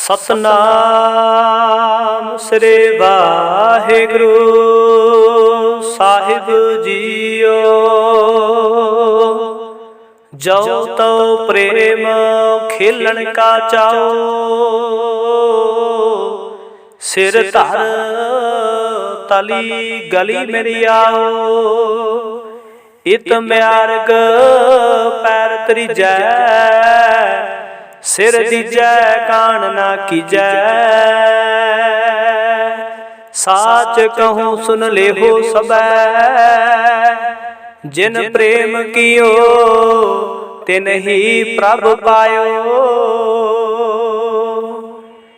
सतनाम श्री वाहिगुरु साहिब जीओ। जो तो प्रेम खेलन का चाओ, सिर धर तली गली मेरी आओ। इत म्यारग पैर त्रिजै, सिर दीजै कान ना कीजै। साच कहूँ सुन लेहो सबै, जिन प्रेम कियो तिन ही प्रभ पायो।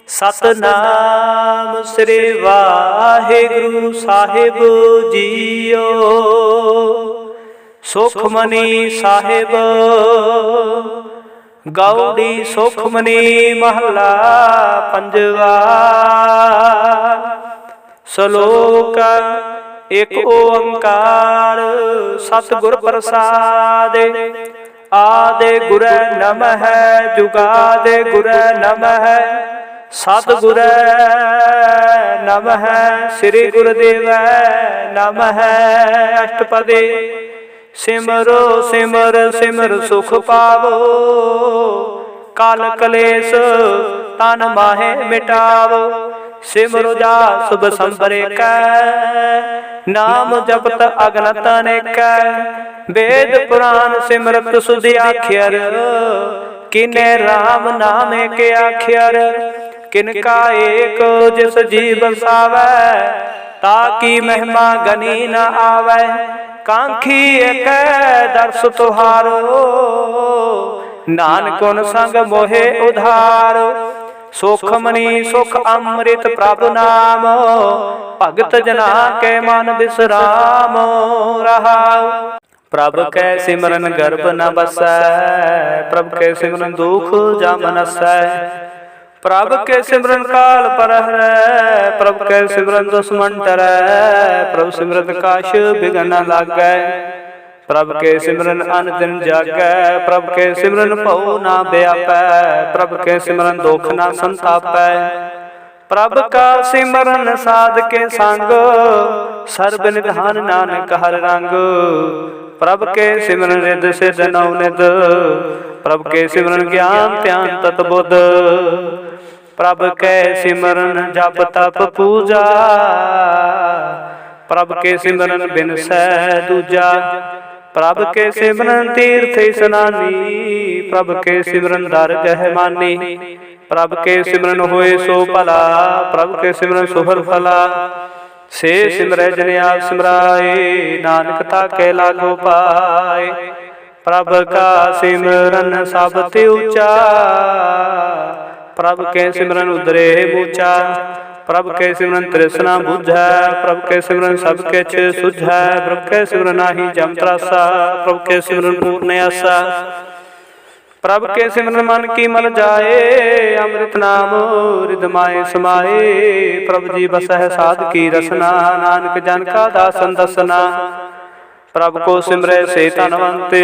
सतनाम श्री वाहिगुरु साहिब जीओ। सुखमनी साहिब गौड़ी सुखमनी महला पंजवा। श्लोक एक ओंकार सतगुर प्रसाद। आदि गुर नमः जुगादि गुर नमः सतगुर नमः श्री गुरुदेव नमः। अष्टपदी सिमरो सिमर सिमर सुख पावो। काल कलेश तन माहे मिटावो। सिमरो जा शुभ संपरे कै, नाम जपत अगनत अनेक। वेद पुराण सिमरत सुधि आख्यर, किने राम नाम के आख्यर। किनका एक जिस जीव सावै, ताकि महिमा गनी न आवै। कांखी एक दर्श तुहारो, नानक उन संग मोहे उधारो। सुखमनी सुख अमृत प्रभु नाम, भगत जना के मन विश्राम रहाओ। प्रभ कै सिमरन गर्भ न बसै, प्रभ कै सिमरन दुख जम नसै। प्रभ के सिमरन काल पर हरै, प्रभ के सिमरन दुश्मन डरै। प्रभ सिमरन काश बिघन न लागै, प्रभ के सिमरन अन दिन जागै। प्रभ के सिमरन भउ ना व्यापै, प्रभ के सिमरन दुख ना संतापै। प्रभ का सिमरन साध के संग, सर्ब निधान नानक हर रंग। प्रभ के सिमरन रिद सिद्ध नौ निध, प्रभ के सिमरन ज्ञान ध्यान तत बुध। प्रभ के सिमरन जप तप पूजा, प्रभ के सिमरन बिन सै दूजा। प्रभ के सिमरन तीर्थ स्नानी, प्रभ के सिमरन दरगह मानी। प्रभ के सिमरन होए सो भला, प्रभ के सिमरन सुहर फला। से सिमरै जिन आप सिमराए, नानक ताकै लागो पाए। प्रभ का सिमरन सब ते ऊंचा, प्रभ के सिमरन उदरे ऊंचा। प्रभ के सिमरन तृष्णा बुझै, प्रभ के सिमरन सब किछ सुझै। प्रभ के सिमरन नाही जम त्रासा, प्रभ के सिमरन पूर्ण आसा। प्रभ के सिमरन मन की मल जाए, अमृत नाम हृदय समाए। प्रभ जी बसह साध की रसना, नानक जन का दासन दसना। प्रभ को सिमरै से धनवंते,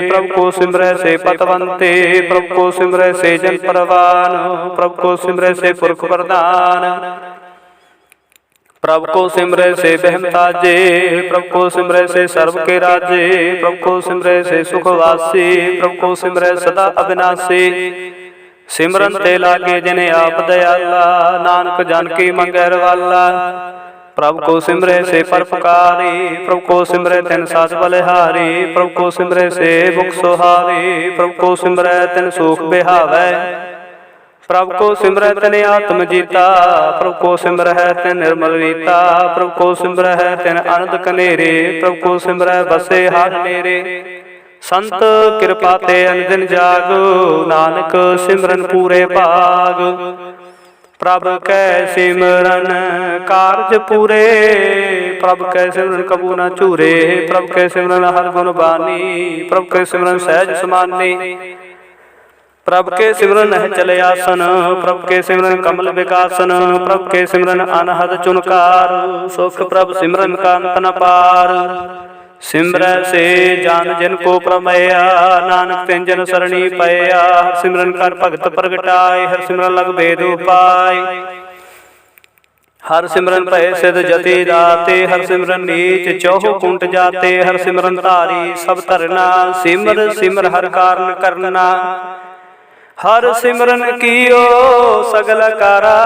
प्रभ को सिमरै से पतवंते। प्रभ को सिमरै से जन परवान, प्रभ को सिमरै से पुरख प्रधान। प्रभ को सिमरै से बहम ताजे, प्रभ को सिमरै से सर्व के राजे। प्रभ को सिमरै से सुखवासी, प्रभ को सिमरै सदा अविनाशी। सिमरन ते लागे जिने आप दयाला, नानक जानकी मंगैर वाला। प्रभ को सिमरै से परोपकारी, प्रभ को सिमरै तिन साथ बलिहारी। प्रभ को सिमरै से मुख सुहावी, प्रभ को सिमरै तिन सुख बिहावै। प्रभ को सिमरै तिन आत्म जीता, प्रभ को सिमरै तिन निर्मल रीता। प्रभ को सिमरै तिन आनंद कनेरे, प्रभ को सिमरै बसे हर नेरे। संत कृपा ते अनदिन जागो, नानक सिमरन पूरे भाग। प्रभ कै सिमरन कारज पूरे, प्रभ कै सिमरन कबू न चूरे। प्रभ कै सिमरन हर गुण बानी, प्रभ कै सिमरन सहज समानी। प्रभ के सिमरन है चले आसन, प्रभ के सिमरन कमल विकासन। प्रभ के सिमरन अनहद चुनकार, सुख प्रभ सिमरन का अंत न पार। सिमरै से जान जिनको प्रमया, नानक तिन जन सरणी पया। हर सिमरन कर भगत प्रगटाए, हर सिमरन लग भेद उपाय। हर सिमरन भय सिद्ध जति दाते, हर सिमरन नीच चौह कुंट जाते। हर सिमरन धारी सब धरना, सिमर सिमर हर कारण करना। हर सिमरन कियो सगल कारा,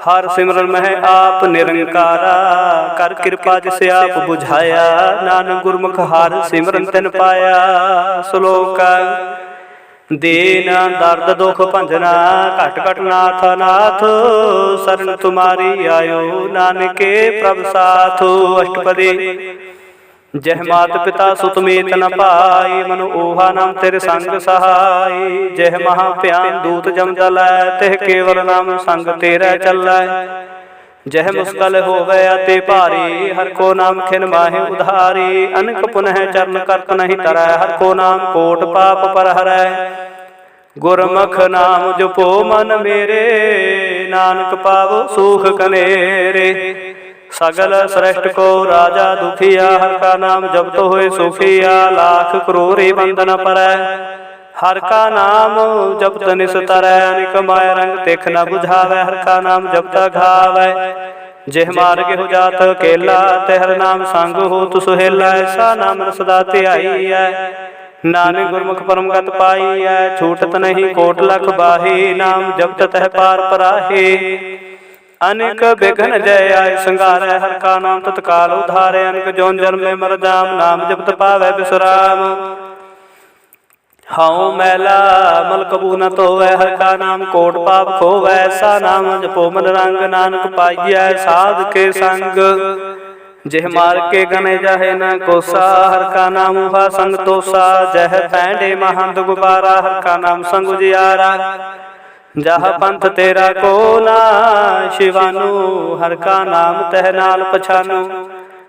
हर सिमरन मह आप निरंकारा। कर कृपा जिसे आप बुझाया, नानक गुरमुख हर सिमरन तिन पाया। श्लोक दीन दर्द दुख भंजना, घट घट नाथ नाथ। शरण तुम्हारी आयो, नानके प्रभ साथ। अष्टपदी जह मात पिता सुत मीत न पाई, मनु ओहा नाम तेरे संग सहाय। जह महाभ्यान दूत जम दलै, तेह केवल नाम संग तेरा चलै। जह मुस्कल होवै अति भारी, हर को नाम खिन माहि उधारी। अनक पुनः चरण करत नहीं तरै, हर को नाम कोट पाप पर हरै। गुरमुख नाम जपो मन मेरे, नानक पावो सुख कनेरे। सगल श्रेष्ठ को राजा दुखिया, हर का नाम जपत होए सुखिया। लाख करोड़े बंदन परै, हर का नाम जपत निस तरै। अनिक माय रंग तिख न बुझावै, हर का नाम जपत घावै। जेह मार्ग हो जात अकेला, तेहर नाम संग होत सुहेला। ऐसा नाम सदा ध्याईऐ, नानक गुरमुख परम गत पाईऐ। छूटत नहीं कोट लख बाही, नाम जपत तह पार पराही। अनेक विघ्न जय आय संगारै, हर का नाम तत्काल उधारै। अनेक जोन जन्म में मर जाम, नाम जपत पावै विश्राम। हाउ मैला मल कबू न धोवै, हर का नाम कोट पाप खोवै। ऐसा नाम जपो मन रंग, नानक पाइयै साध के संग। जेह मार्ग के गने जाहे न कोसा, हर का नाम हुआ संग तोसा। जह पैंडे महंत गुबारा, हर का नाम संग उजियारा। जह पंथ तेरा को ना शिवानु, हर का नाम तह नाल पछानु।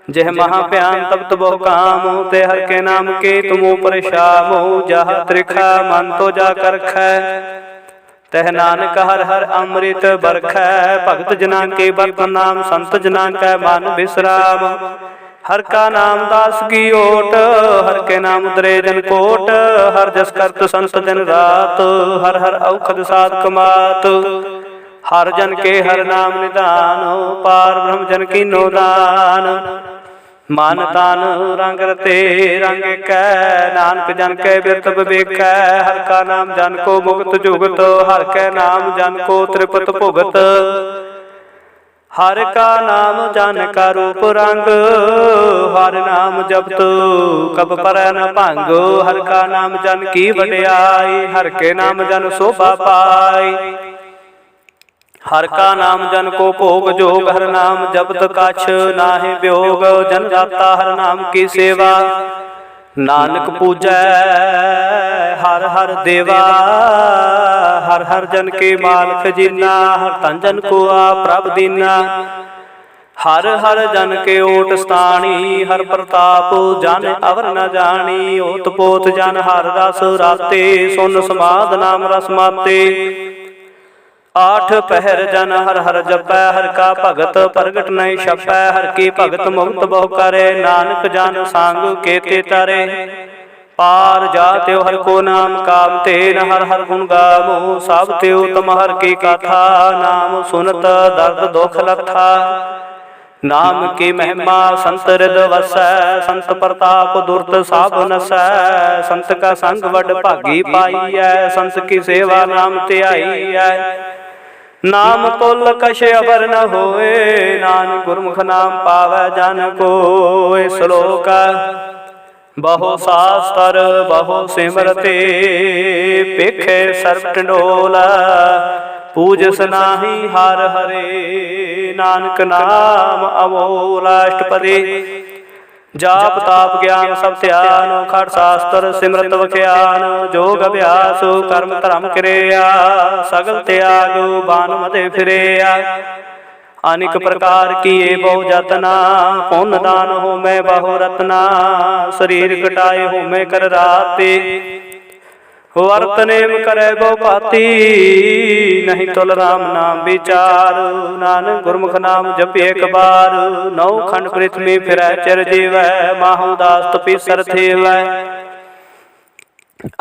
जेह महाभ्यान तब बहु काम, ते हर के नाम के तुम परेशान हो। जह त्रिखा मन तो जा करखै, तह नानक हर हर अमृत बरखै। भगत जना के बर्तन नाम, संत जना कै मन विश्राम। हर का नाम दास की ओट, हर के नाम उतरे जन कोट। हर जस करत संत दिन रात, हर हर औखद साध कमात। हर जन के हर नाम निदान, पार ब्रह्म जन की नो दान। मान तान रंग रते रंग कै, नानक जन के बिरत विवेकै। हर का नाम जन को मुक्त जुगत, हर के नाम जन को त्रिपत भुगत। हर का नाम जन का रूप रंग, हर नाम जपत कब परै न भंग। हर का नाम जन की वड्याई, हर के नाम जन शोभा पाई। हर का नाम जन को भोग जोग, हर नाम जपत कछ नाहि वियोग। जन दाता हर नाम की सेवा, नानक पूजै हर हर देवा। हर हर जन के माल खजीना, हर तन जन को आप प्रभ दीना। हर हर जन के ओट स्थानी, हर प्रताप जन अवर न जानी। ओत पोत जन हर रस राते, सुन समाद नाम रस माते। आठ पहर जन हर हर जपै, हर का भगत प्रगट नहीं छपै। हर की भगत मुक्त बहु करे, नानक जन सांग केते तारे। पार जात्यो हर को नाम काम ते, न हर हर गुण गावो सब त्यो। तम हर की कथा, नाम सुनत दर्द दुख लथा। नाम की महिमा संत हृदय वसै, संत प्रताप दुर्त साब नसै। संत का संग वड भागी पाईऐ, संत की सेवा नाम ध्याईऐ। नाम तुल कछ अबर न होए, नानक गुरमुख नाम पावै जन कोय। श्लोक बहु शास्त्र बहु सिमरते, पेखे सर्व टंडोला। पूजस नाही हर हरे, नानक नाम अमोला। अष्टपदी जाप ताप ज्ञान सब ध्यान, खट शास्त्र सिमरत वख्यान। जोग अभ्यास कर्म धर्म क्रिया, सगल त्याग बान मदे फिरेया। अनेक प्रकार किए बहु जतना, पुण्य दान हो मैं बहु रत्ना। शरीर कटाए हो मैं कर राते, वर्त नेम करे बहु पाती, नहीं तुल राम नाम विचार। नानक गुरमुख नाम जप एक बार, नौ खंड पृथ्वी फिरै चिर जीवै। माहु दास तपीसर थेवै,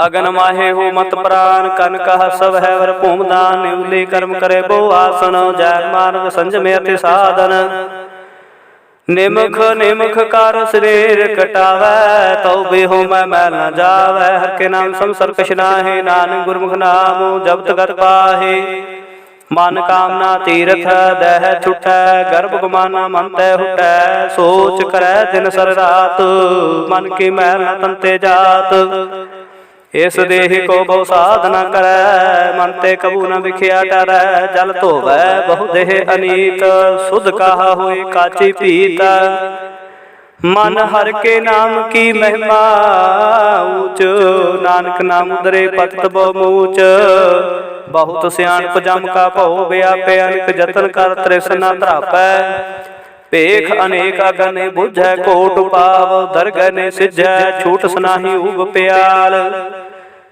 अगन माहे हो मत प्राण। कन कह सब है वर भूम दान, निवली कर्म करे बहु आसन। जय मार्ग संजम अति साधन, निमख निमख कार शरीर कटावै। तो बेहो मैं मैल न जावै, हर के नाम संसर कछ नाहि। नानक गुरमुख नाम जपत गत पाहि, मन कामना तीरथ दह छुटै। गर्भ गुमाना मन तै हुटै, सोच करै दिन सर रात। मन की मैल न तंते जात, इस देह को बहु साधना करै। मन ते कबू न बिखिया डरै, जल धोवै बहु देह अनीत। शुद्ध कहा हुई काची पीत, मन हर के नाम की महिमा ऊंच। नानक नाम उदरे पतित बहु मूच, बहुत सियाणप जम का भउ व्यापै। अनेक जतन कर तृष्णा त्रापै, पेख अनेक अगन बुझै कोट पाव। दरगह ने सिझै छूट सनाही उग प्याल,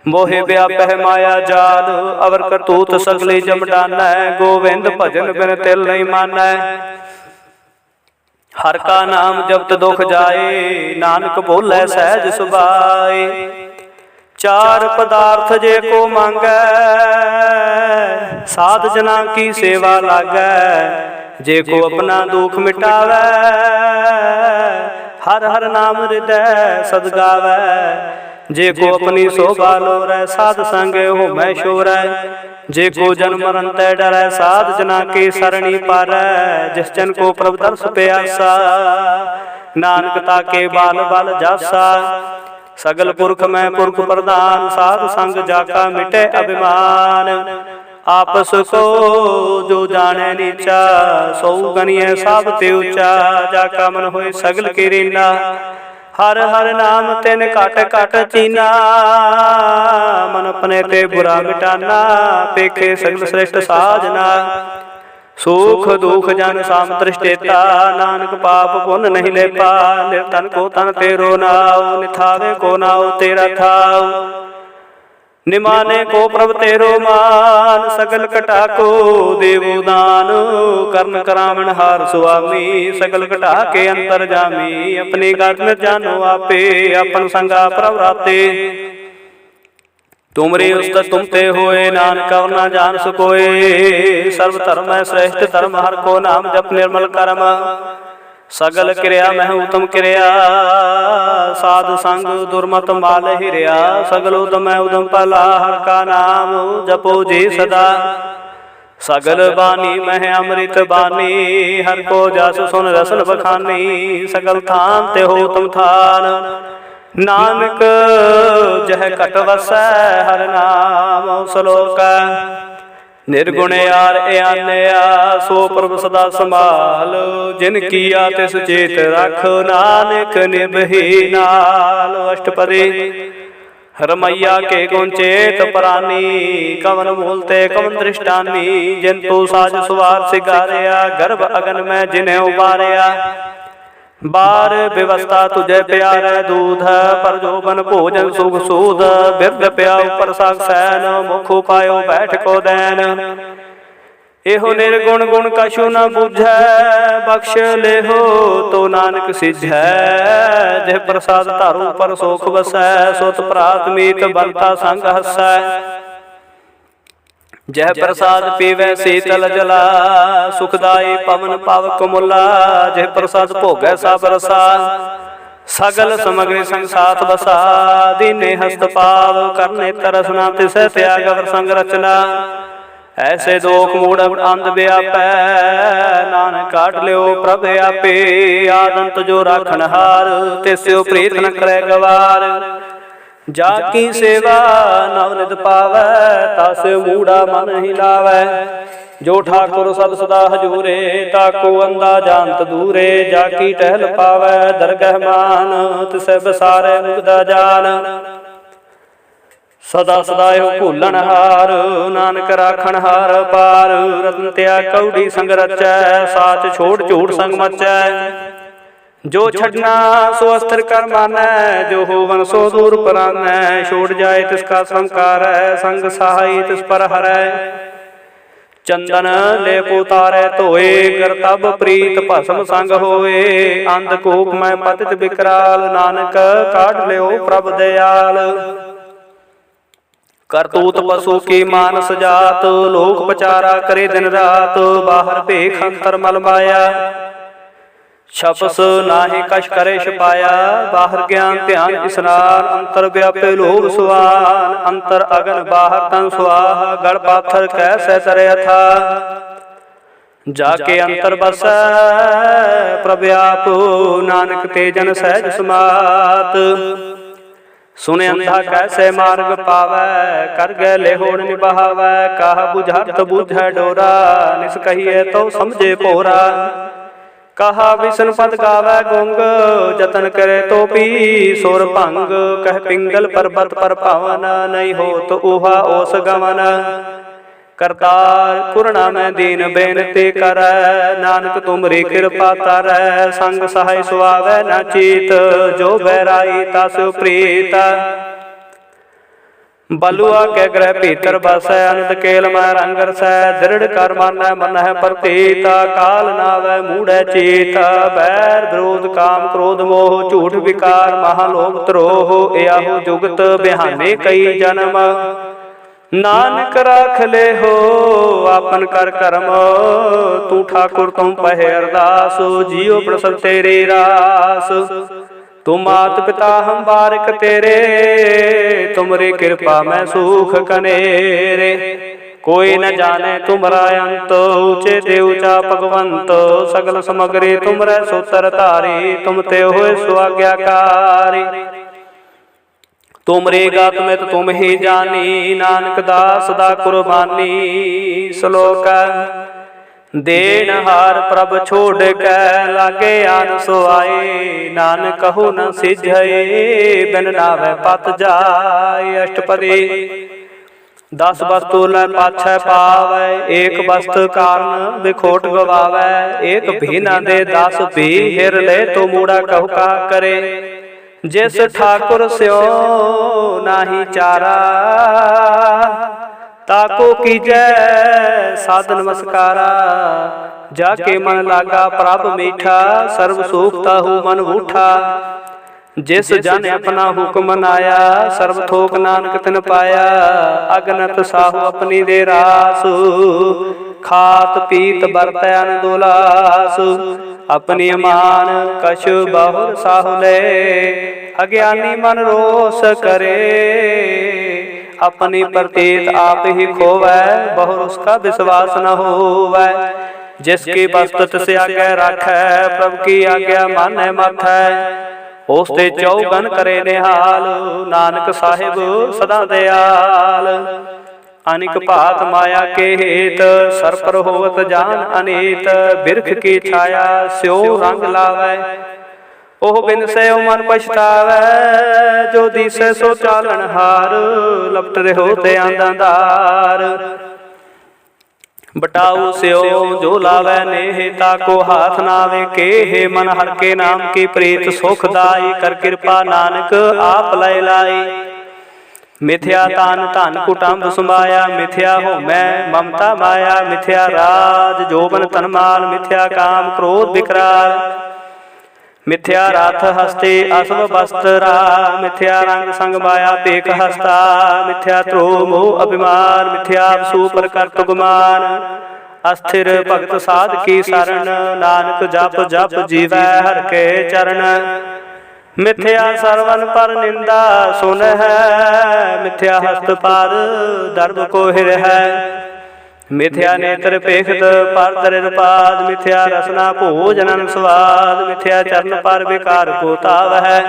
मोहे व्यापह माया जाल। अवर करतूत सगले जम डानै, गोविंद भजन बिन तिल नहीं मानै। हर का नाम जपत दुख जाए, नानक बोलै सहज सुभाए। चार पदार्थ जे को मांगै, साध जना की सेवा लागै। जे को अपना दुख मिटावै, हर हर नाम हृदय सद गावै। जे को अपनी शोभा लोरै, साध संग हो मैं शोरै। जे को जन्म मरण तै डरै, साध जना के सरणी पारै। जिस जन को प्रभु दर्श प्यासा, नानक ताके बाल बाल जासा। सगल पुरख मैं पुरख प्रधान, साध संग जाका मिटे अभिमान। आपस को जो जाने नीचा, सौ गनिय सब ते ऊंचा। जाका मन होए सगल के रीना, हर हर नाम तिन काट काट चीना। मन अपने ते बुरा मिटाना, पेखे सगल श्रेष्ठ साजना। सुख दुख जन साम तृष्टेता, नानक पाप पुण्य नहीं लेपा। निर्धन को तन तेरो नाव, निथावे को नाव तेरा थाव। निमाने को प्रभ तेरो मान, सगल कटा को देवो दान। कर्ण करावण हार सुआमी, सगल कटा के अंतर जामी। अपनी गात में जानो आपे, अपन संगा प्रवराते। तुमरे उस्तत तुम ते होए, नानक और ना जान सकोए। सर्व धर्म है श्रेष्ठ धर्म, हर को नाम जप निर्मल कर्म। सगल क्रिया मह उत्तम क्रिया, साध संग दुर्मत माल हिरिया। सगल उदम उदम पला, हर का नाम जपो जी सदा। सगल बानी मह अमृत बानी, हर को जस सुन रसन बखानी। सगल थान ते हो तुम थान, नानक जह कट वसै। हर नाम सलोक, निर्गुण यार आनया। सो प्रभ सदा संभाल, जिन किया तिस चेत रख। नानक निभहि नाल, अष्टपदी रमैया के गुण चेत प्राणी। कवन मूलते कवन दृष्टानी, जिन तू साज सुवार सिगारया। गर्भ अगन में जिन्हें उबारया, बार व्यवस्था तुझे प्यार। दूध पर जोबन भोजन सुख सूद, बिरद प्या ऊपर साग सैन। मुख पायो बैठ को दैन, एहो निर्गुण गुण कछु न बुझै। बख्श लेहो तो नानक सिझै, जह प्रसाद तारू पर सोख बसै। सोत प्रात मीत बनता संग हसै, जह प्रसाद पीवै शीतल जला। सुखदाई पवन पावक मुला, जह प्रसाद भोगै सब रसा। सगल समग्री संग साथ बसा, दीने हस्त पाव। करने तरसना तिसै त्याग अवर संग रचना। ऐसे दोख मूढ़ अंध व्यापै, नानक काट लियो प्रभ आपे। आदंत जो राखन हार, तिस्यो प्रीत न करे गवार। जाकी सेवा नवनित पावै, तास मूढ़ा मन ही लावै। जो ठाकुर सद सदा हजूरे, ताको अंधा जानत दूरे। जाकी टहल पावै दरगह मान, तिसै बसारै मुगदा जान। सदा सदा हो भूलन हार, नानक राखन हार पार। रतन त्याग कौड़ी संग रचै, साच छोड़ झूठ संग मचै। जो छड़ना सो अस्थिर कर मानै, जो होवन सो दूर परानै। छोड़ जाए तिसका संकार है, संग सहाय तिस पर हरै। चंदन लेप उतारे धोए, करतब प्रीत भस्म संग होए। अंधकूप मैं पतित विकराल, नानक काढ़ लियो प्रभ दयाल। करतूत पशु की मानस जात, लोक पचारा करे दिन रात। बाहर भेख अंतर मल माया, छपस नाहि कछ करे छपाया। बाहर ज्ञान ध्यान स्नान, अंतर व्यापे लोभ सुआन। अंतर अगन बाहर तन सुआहा, गढ़ पाथर कैसे तरे था। जाके अंतर बसै प्रव्याप, नानक ते जन सहज समात। सुने अंधा कैसे मार्ग पावै, कर गए लेहोड़ निभावै। कहा बुझारत बूझै डोरा, निस कहिए तो समझे पोरा। कहा विष्णु पद गावै गुंग, जतन करे तो पी सोर भंग। कह पिंगल पर्वत पर पावन, नहीं हो तो ऊहा ओस गमन। करतार कुरना में दीन बेनती करै, नानक तुमरी कृपा तारै। संग सहाय सुआवै न चीत, जो बैराई तासु प्रीत। बलुआ के ग्रह भीतर बसै, अनंत केल मैं रंग रसै। दृढ़ कर मानै मन है प्रतीत, काल नावै मूढ़ै चीत। बैर विरोध काम क्रोध मोह, झूठ विकार महालोभ द्रोह। एहो जुगत बिहाने कई जन्म, नानक राख ले हो आपन कर कर्म। तू ठाकुर तुम पहे अरदास, जियो प्रसव तेरी रास। तुम मात पिता हम बारिक तेरे, तुमरी कृपा में सुख कनेरे। कोई न जाने तुमरा अंत, ऊंचे ते ऊंचा भगवंत। सगल समग्री तुमरे सूत्र धारी, तुम ते होए सुआज्ञाकारी। तुमरे गात में तो तुम ही जानी, नानक दास दा कुर्बानी। श्लोक देन हार प्रभ छोड़ के, लागे आन सोआए। नानक कहु न सिझे, बिन नावे पत जाए। अष्टपदी 10 वस्तु ल पाछै पावै, एक वस्तु कारण बिखोट गवावै। एक भी न दे 10 भी, हिर ले तो मूड़ा कहु का करे। जिस ठाकुर स्यो नाही चारा, ताको कीजै साध नमस्कारा। जाके मन लागा प्रभ मीठा, सर्व सुख ताहु मन उठा। जिस जन अपना हुक्म मनाया, सर्व थोक नानक तिन पाया। अगनत साहु अपनी दे रास, खात पीत बरतै अनदुलास। अपनी मान कछु बहुर साहु ले, अज्ञानी मन रोष करे। अपनी प्रतीत आप ही खोवै, बहुर उसका विश्वास न होवै। जिसकी वस्तु से आज्ञा राखै, प्रभु की आज्ञा मानै माथै। उसते चौगन करे निहाल, नानक साहिब सदा दयाल। अनिक भात माया के हेत, सर पर होवत जान अनीत। बिरख की छाया स्यो रंग लावै, ओह बिन से मन पछतावै। जो दिसे सो चालन हार, लपट रहो ते आंदादार। बटाऊ स्यो जो लावै नेह, ताको हाथ नावे के। हे मन हर के नाम की प्रीत सुखदाई, कर कृपा नानक आप लय लाई। मिथ्या तान धन कुटुंब समाया, मिथ्या हो मैं ममता माया। मिथ्या राज जोबन तनमाल, मिथ्या काम क्रोध विकराल। मिथ्या राथ हस्ते असव वस्त्रा, मिथ्या रंग संग माया पेक हस्ता। मिथ्या त्रोह मोह अभिमान, मिथ्या सुपर कर्त गुमान। अस्थिर भगत साध की शरण, नानक जप जप जीवै हर के चरण। मिथ्या सरवन पर निंदा सुन है, मिथ्या हस्त पाद दर्भ को हिर है। मिथ्या नेत्र पेखत पर दरिद पाद, मिथ्या रसना भोजन स्वाद। मिथ्या चरण पर विकार को ताव है,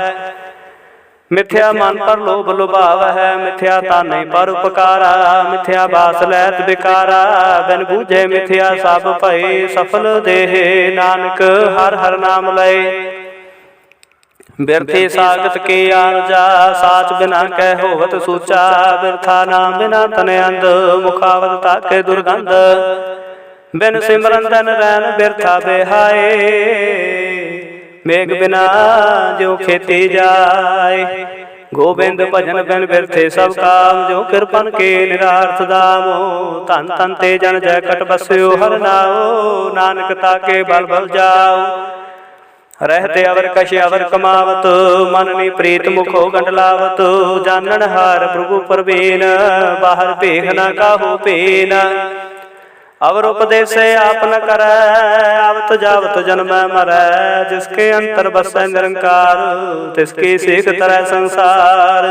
मिथ्या मन पर लोभ लुभाव है। मिथ्या ताने पर उपकारा, मिथ्या बास लैत विकारा। बिन बूझे मिथ्या सब भय, सफल देहे नानक हर हर नाम लय। व्यर्थी सागत के आरजा, साच बिना कह होवत सूचा। व्यर्था नाम बिना तने अंध, मुखावत ताके दुर्गंध। बिन सिमरन धन रैन व्यर्था बेहाए, मेघ बिना जो खेती जाय। गोबिंद भजन बिन बिरथे सब काम, जो कृपन के निरार्थ दामो। धन धन ते जन जय कट बस्यो, हर नाओ नानक ताके बल बल जाओ। रहते अवर कश अवर कमावत, मन नी प्रीत मुखो गंडलावत। जानन हार प्रभु परवीन, बाहर भेख न काहू पीन। अवर उपदेश आप न करੈ, आवत जावत जन्म मरै। जिसके अंतर बसै निरंकार, तिसकी सीख तरह संसार।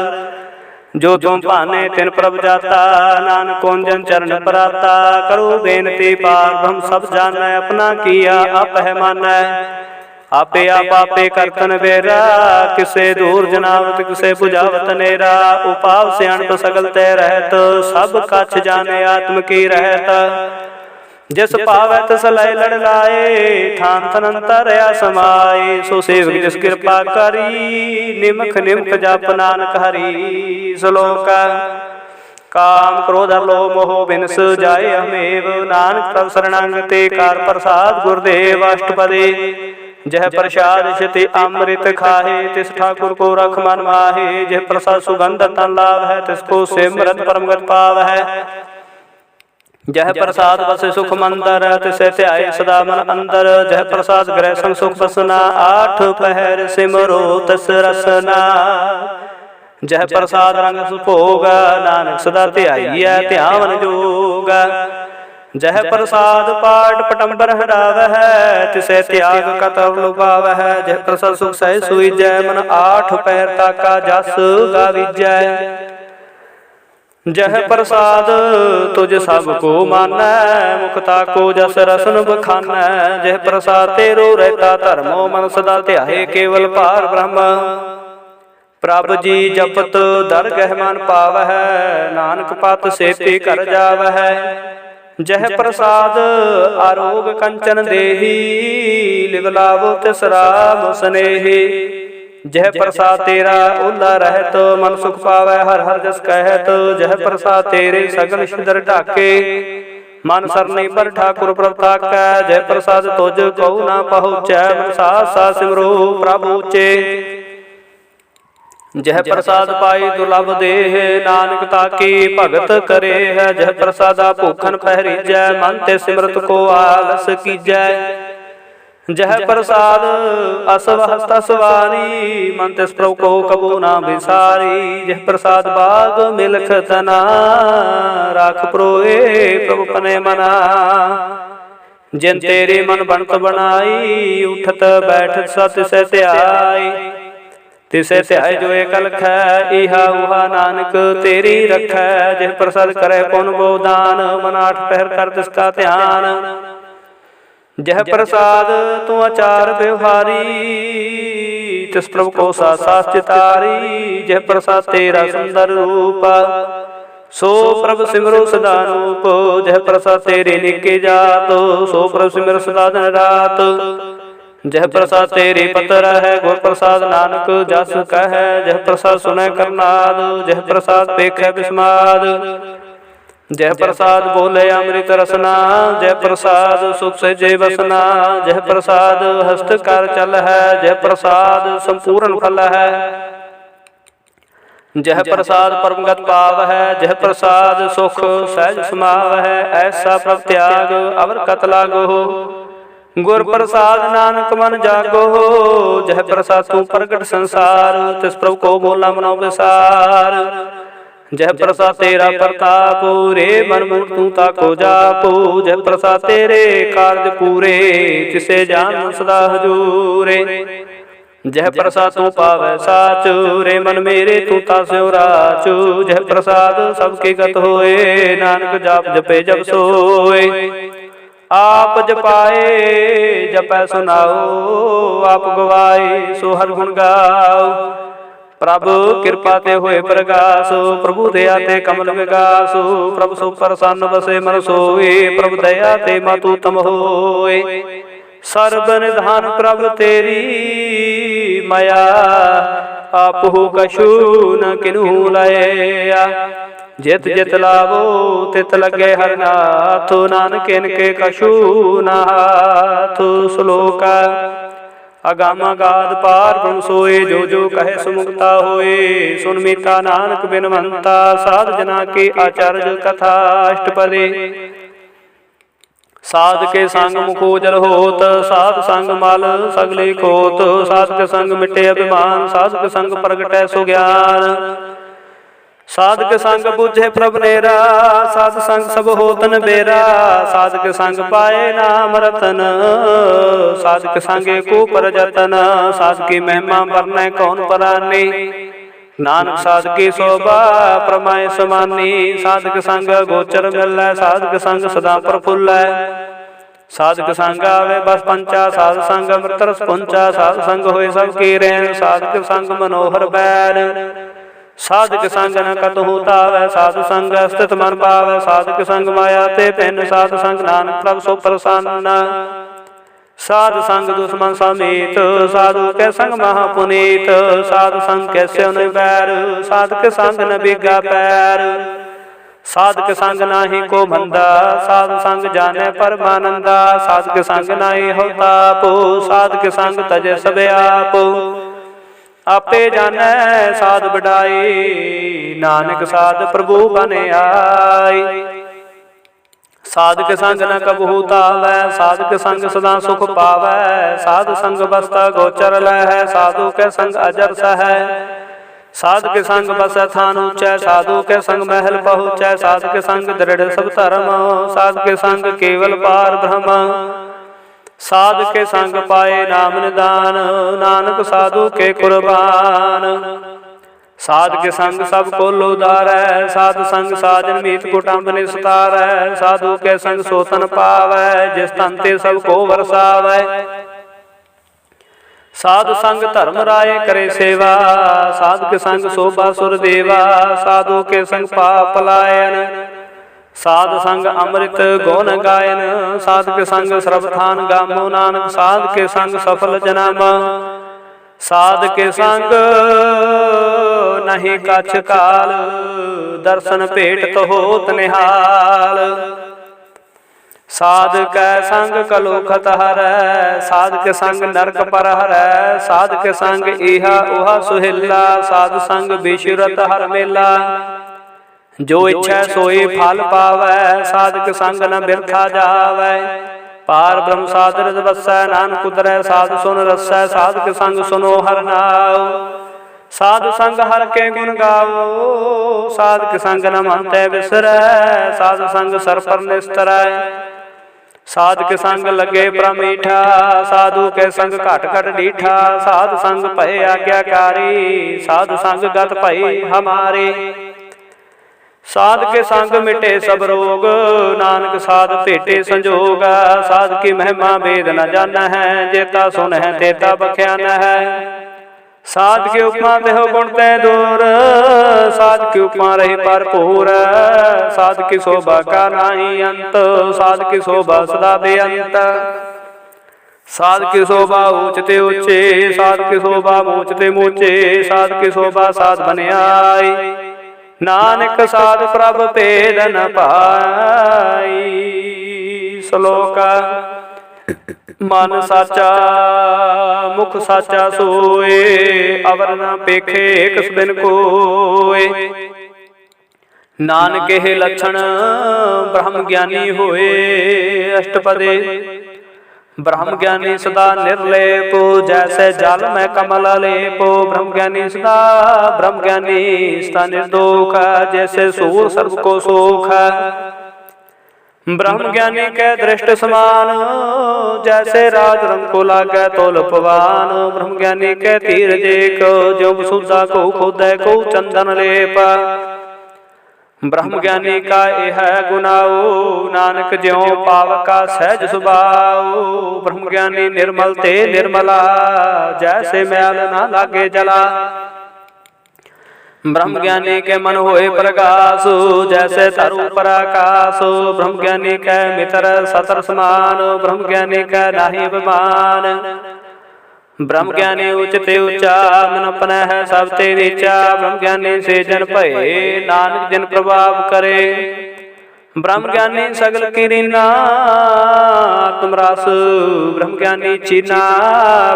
जो तुम भाने तिन प्रभ जाता, नानक कुंजन चरण पराता। करो बेनती पार ब्रह्म सब जानै, अपना किया आप है मानै। आपे आपे करतन बेरा, किसे दूर जनावत किसे बुझावत नेरा। उपाव सियाणप सगल तै रहत, सब कछ जाने आत्म की रहत। जिस पावै तिस लय लड़ लाए, ठान थन अंतर समाए। सो सेवक जिस कृपा करी, निमख निमख जप नानक हरि। श्लोक काम क्रोध लोभ मोह बिनस जाए हमेव, नानक तब शरणागति कार प्रसाद गुरुदेव। अष्टपदी जह प्रसाद क्षति अमृत खाहे, तिस ठाकुर को रख मन माहे। जह प्रसाद सुगंध तन लाभ है, तिसको सिमरत परम गति पाव है। जह प्रसाद बस सुख मंदर, तिसे ध्याए सदा मन अंदर। जह प्रसाद ग्रह संग सुख बसना, आठ पहर सिमरो तस रसना। जह प्रसाद रंग सुभोग, नानक सदा ध्याइया ध्यान जोग। जह प्रसाद पाठ पटंबर हरावह, तिसे त्याग कतर लुभावह। जह प्रसाद सुख सह सुई जय, मन आठ पहर ताका जस गाविजय। जह प्रसाद तुझ सब को मानै, मुक्ता को जस रसन बखानै। जह प्रसाद तेरो रहता धर्मो, मन सदा ध्याए केवल पार ब्रह्म। प्रभ जी जपत दरगह मन पावह, नानक पत सेती कर जावह। जह प्रसाद आरोग कंचन देही, लिव लावो तिस राम स्नेही। जह प्रसाद तेरा ओला रहत, मन सुख पावै हर हर जस कहत। जह प्रसाद तेरे सगल सिदर ढाके, मन सरनी पर ठाकुर प्रभ ताकै। जह प्रसाद तुझ कहु ना पहुँचै, मन साथ साथ सिमरो प्रभु ऊचे। जह प्रसाद पाई दुर्लभ देह, नानक ताकी भगत करे है। जह प्रसादा भूखन पहरीजै, मन ते सिमरत को आलस कीजै। जह प्रसाद असवहस्त सवारी, मन तिस प्रभु को कबू ना बिसारी। जह प्रसाद बाग मिलख तना, राख प्रोए प्रभु पने मना। जिन तेरे मन बनत बनाई, उठत बैठत सत तिसे ध्याई। तिसे ध्याय जो एक लखै, इहा उहा नानक तेरी रखै। जह प्रसाद करे पुन गोदान, मन आठ पहर कर तिसका ध्यान। जह प्रसाद तू आचार व्यवहारी, तिस प्रभु को साथ चितारी। जह प्रसाद तेरा सुंदर रूप, सो प्रभु सिमरो सदा रूप। जह प्रसाद तेरी निके जात, सो प्रभु सिमरो सदा दिन रात। जह प्रसाद तेरी पत्र है, गुर प्रसाद नानक जस कह। जह प्रसाद सुनै करनाद, जह प्रसाद पेखै बिस्माद। जय प्रसाद बोले अमृत रसना, जय प्रसाद सुख से जय बसना। जय प्रसाद हस्त कर चल है, जय प्रसाद संपूर्ण फल है। जय प्रसाद परमगत पाव है, जय प्रसाद सुख सहज समाव है। ऐसा प्रभ त्याग अवर कत लागो, गुर प्रसाद नानक मन जागो। जय प्रसाद तू प्रगट संसार, तिस प्रभु को बोला मनो विसार। जय प्रसाद तेरा प्रताप, रे मन मुख तू ताको जापो। जय प्रसाद तेरे कार्य पूरे, तिसे जान सदा हजूरे। जय प्रसाद तू पावै साचु, रे मन मेरे तू तास्यो राचु। जय प्रसाद सबके गत होए, नानक जाप जपे जब सोए। आप जपाए जपै सुनाओ, आप गवाए सो हर गुण गाओ। प्रभु कृपा ते होए प्रगासो, प्रभु दया ते कमल विगासो। प्रभु सो प्रसन्न बसे मन सोए, प्रभु दया ते मातु तम होए। सर्ब निधान प्रभु तेरी माया, आपहु कछु न किन्हु लया। जित जित लावो तित लगे हर नाथ, नानक इनके कछु नाथ। श्लोक अगम अगाध पार ब्रह्म सोए, जो जो कहे सुमुक्ता होए। सुन मीता नानक बिनवंता, साध जना के आचार्य कथा अष्टपदे। साध के संग मुखो जल होत, साध संग मल सगले खोत। साध के संग मिटे अभिमान, साध के संग प्रगटै सुज्ञान। साध के संग बुझे प्रभ नेरा, साध संग सब होतन बेरा। साध के संग पाए नाम रतन, साध के संगे को पर जतन। साध की महिमा वर्णै कौन परानी, नानक साध की शोभा प्रमाय समानी। साध के संग गोचर मिलै, साध के संग सदा प्रफुल्लै। साध के संग आवे बस पंचा, साध संग अमृत रस पुंचा। साध संग होए सब की रैन, साध के संग मनोहर बैन। साध के संग न कतहु तावै, साध संग स्थित मन पावै। साध के संग माया ते भिन्न, साध संग नानक प्रभ सो प्रसन्न। साध संग दुश्मन समीत, साधु के संग महापुनीत। साध संग कैसे न बैर, साध के संग न बिगा पैर। साध के संग नाही को मंदा, साध संग जाने परमानंदा। साध के संग नाही हो ताप, साध के संग तजे सबे आप। आपे जानै साध बढ़ाई, नानक साध प्रभु बन आई। साध के संग न कबहू तावै, साध के संग सदा सुख पावै। साध संग बसता गोचर लहै, साधु के संग अजर सहै। साध के संग बसै थान ऊंचै, साधु के संग महल पहुँचै। साध के संग दृढ़ सब धर्म, साध के संग केवल पार ब्रह्म। साध के संग पाए नाम निदान, नानक साधु के कुर्बान। साध के संग सब को लोधारै, साध संग साजन मीत कुटुंब निस्तारै। साधु के संग सोतन पावै, जिस तन ते सब को बरसावै। साध संग धर्म राय करे सेवा, साध के संग शोभा सुर देवा। साधु के संग पाप पलायन, साध संग अमृत गुण गायन। साध के संग सर्वथान गामो, नानक साध के संग सफल जनाम। साध के संग नहीं कछ काल, दर्शन भेट तो होत निहाल। साध के संग कलुखत हरै, साध के संग नरक पर हरै। साध के संग इहा उहा सुहेला, साध संग विशुरत हर मेला। जो इच्छा सोई फल पावै, साध के संग न बिरथा जावै। पार ब्रह्म साध रस बसै, नानक उतरै साध सुन रसै। साध के संग सुनो हर नाव, साध संग हर के गुण गावो। साध के संग न मनते बिसरै, साध संग सर पर निस्तरै। साध के संग लगे प्रमीठा, साधु के संग घट घट डीठा। साध संग भय आज्ञाकारी, साध संग गत भई हमारे। साध के संग मिटे सब रोग, नानक साध भेटे संजोग। साध की महिमा वेद न जान है, जेता सुन है तेता बख्यान है। साध के उपमा देहो गुण तै दूर, साध की उपमा रही भरपूर। साध की शोभा का नाही अंत, साध की शोभा सदा बेअंत। साध की शोभा ऊंचते ऊंचे, साध की शोभा ऊंचते मूचे। साध की शोभा साध बन आई, नानक साध प्रभ भेद न पाई। श्लोक मन साचा मुख साचा सोए, अवर न पेखे किस बिन कोय। नानक हे लक्षण ब्रह्म ज्ञानी होए। अष्टपदे ब्रह्म ज्ञानी सदा निर्लेप, जैसे जल में कमल लेप। ब्रह्म ज्ञानी सदा ब्रह्म ज्ञानी सदा निर्दोष, जैसे सूर सर्व को सोख। ब्रह्म ज्ञानी के दृष्ट समान, जैसे राज रंग को लागे तोलपवान। ब्रह्म ज्ञानी के तीर जेक, जो सुधा को खुदै को चंदन लेप। ब्रह्म ज्ञानी का यह गुनाओ, नानक ज्यों पावका सहज सुभाओ। ब्रह्म ज्ञानी निर्मल ते निर्मला, जैसे मैल ना लागे जला। ब्रह्म ज्ञानी के मन होए प्रकाश, जैसे तरु पर आकाश। ब्रह्म ज्ञानी के मित्र सतर समान, ब्रह्म ज्ञानी का नाही अभिमान। ब्रह्म ज्ञानी उचते ऊंचा, मन अपना है सब ते नीचा। ब्रह्म ज्ञानी से जन भये, नानक जिन प्रभाव करे। ब्रह्म ज्ञानी सगल की रीना, आत्म आत्म रस ब्रह्म ज्ञानी चीना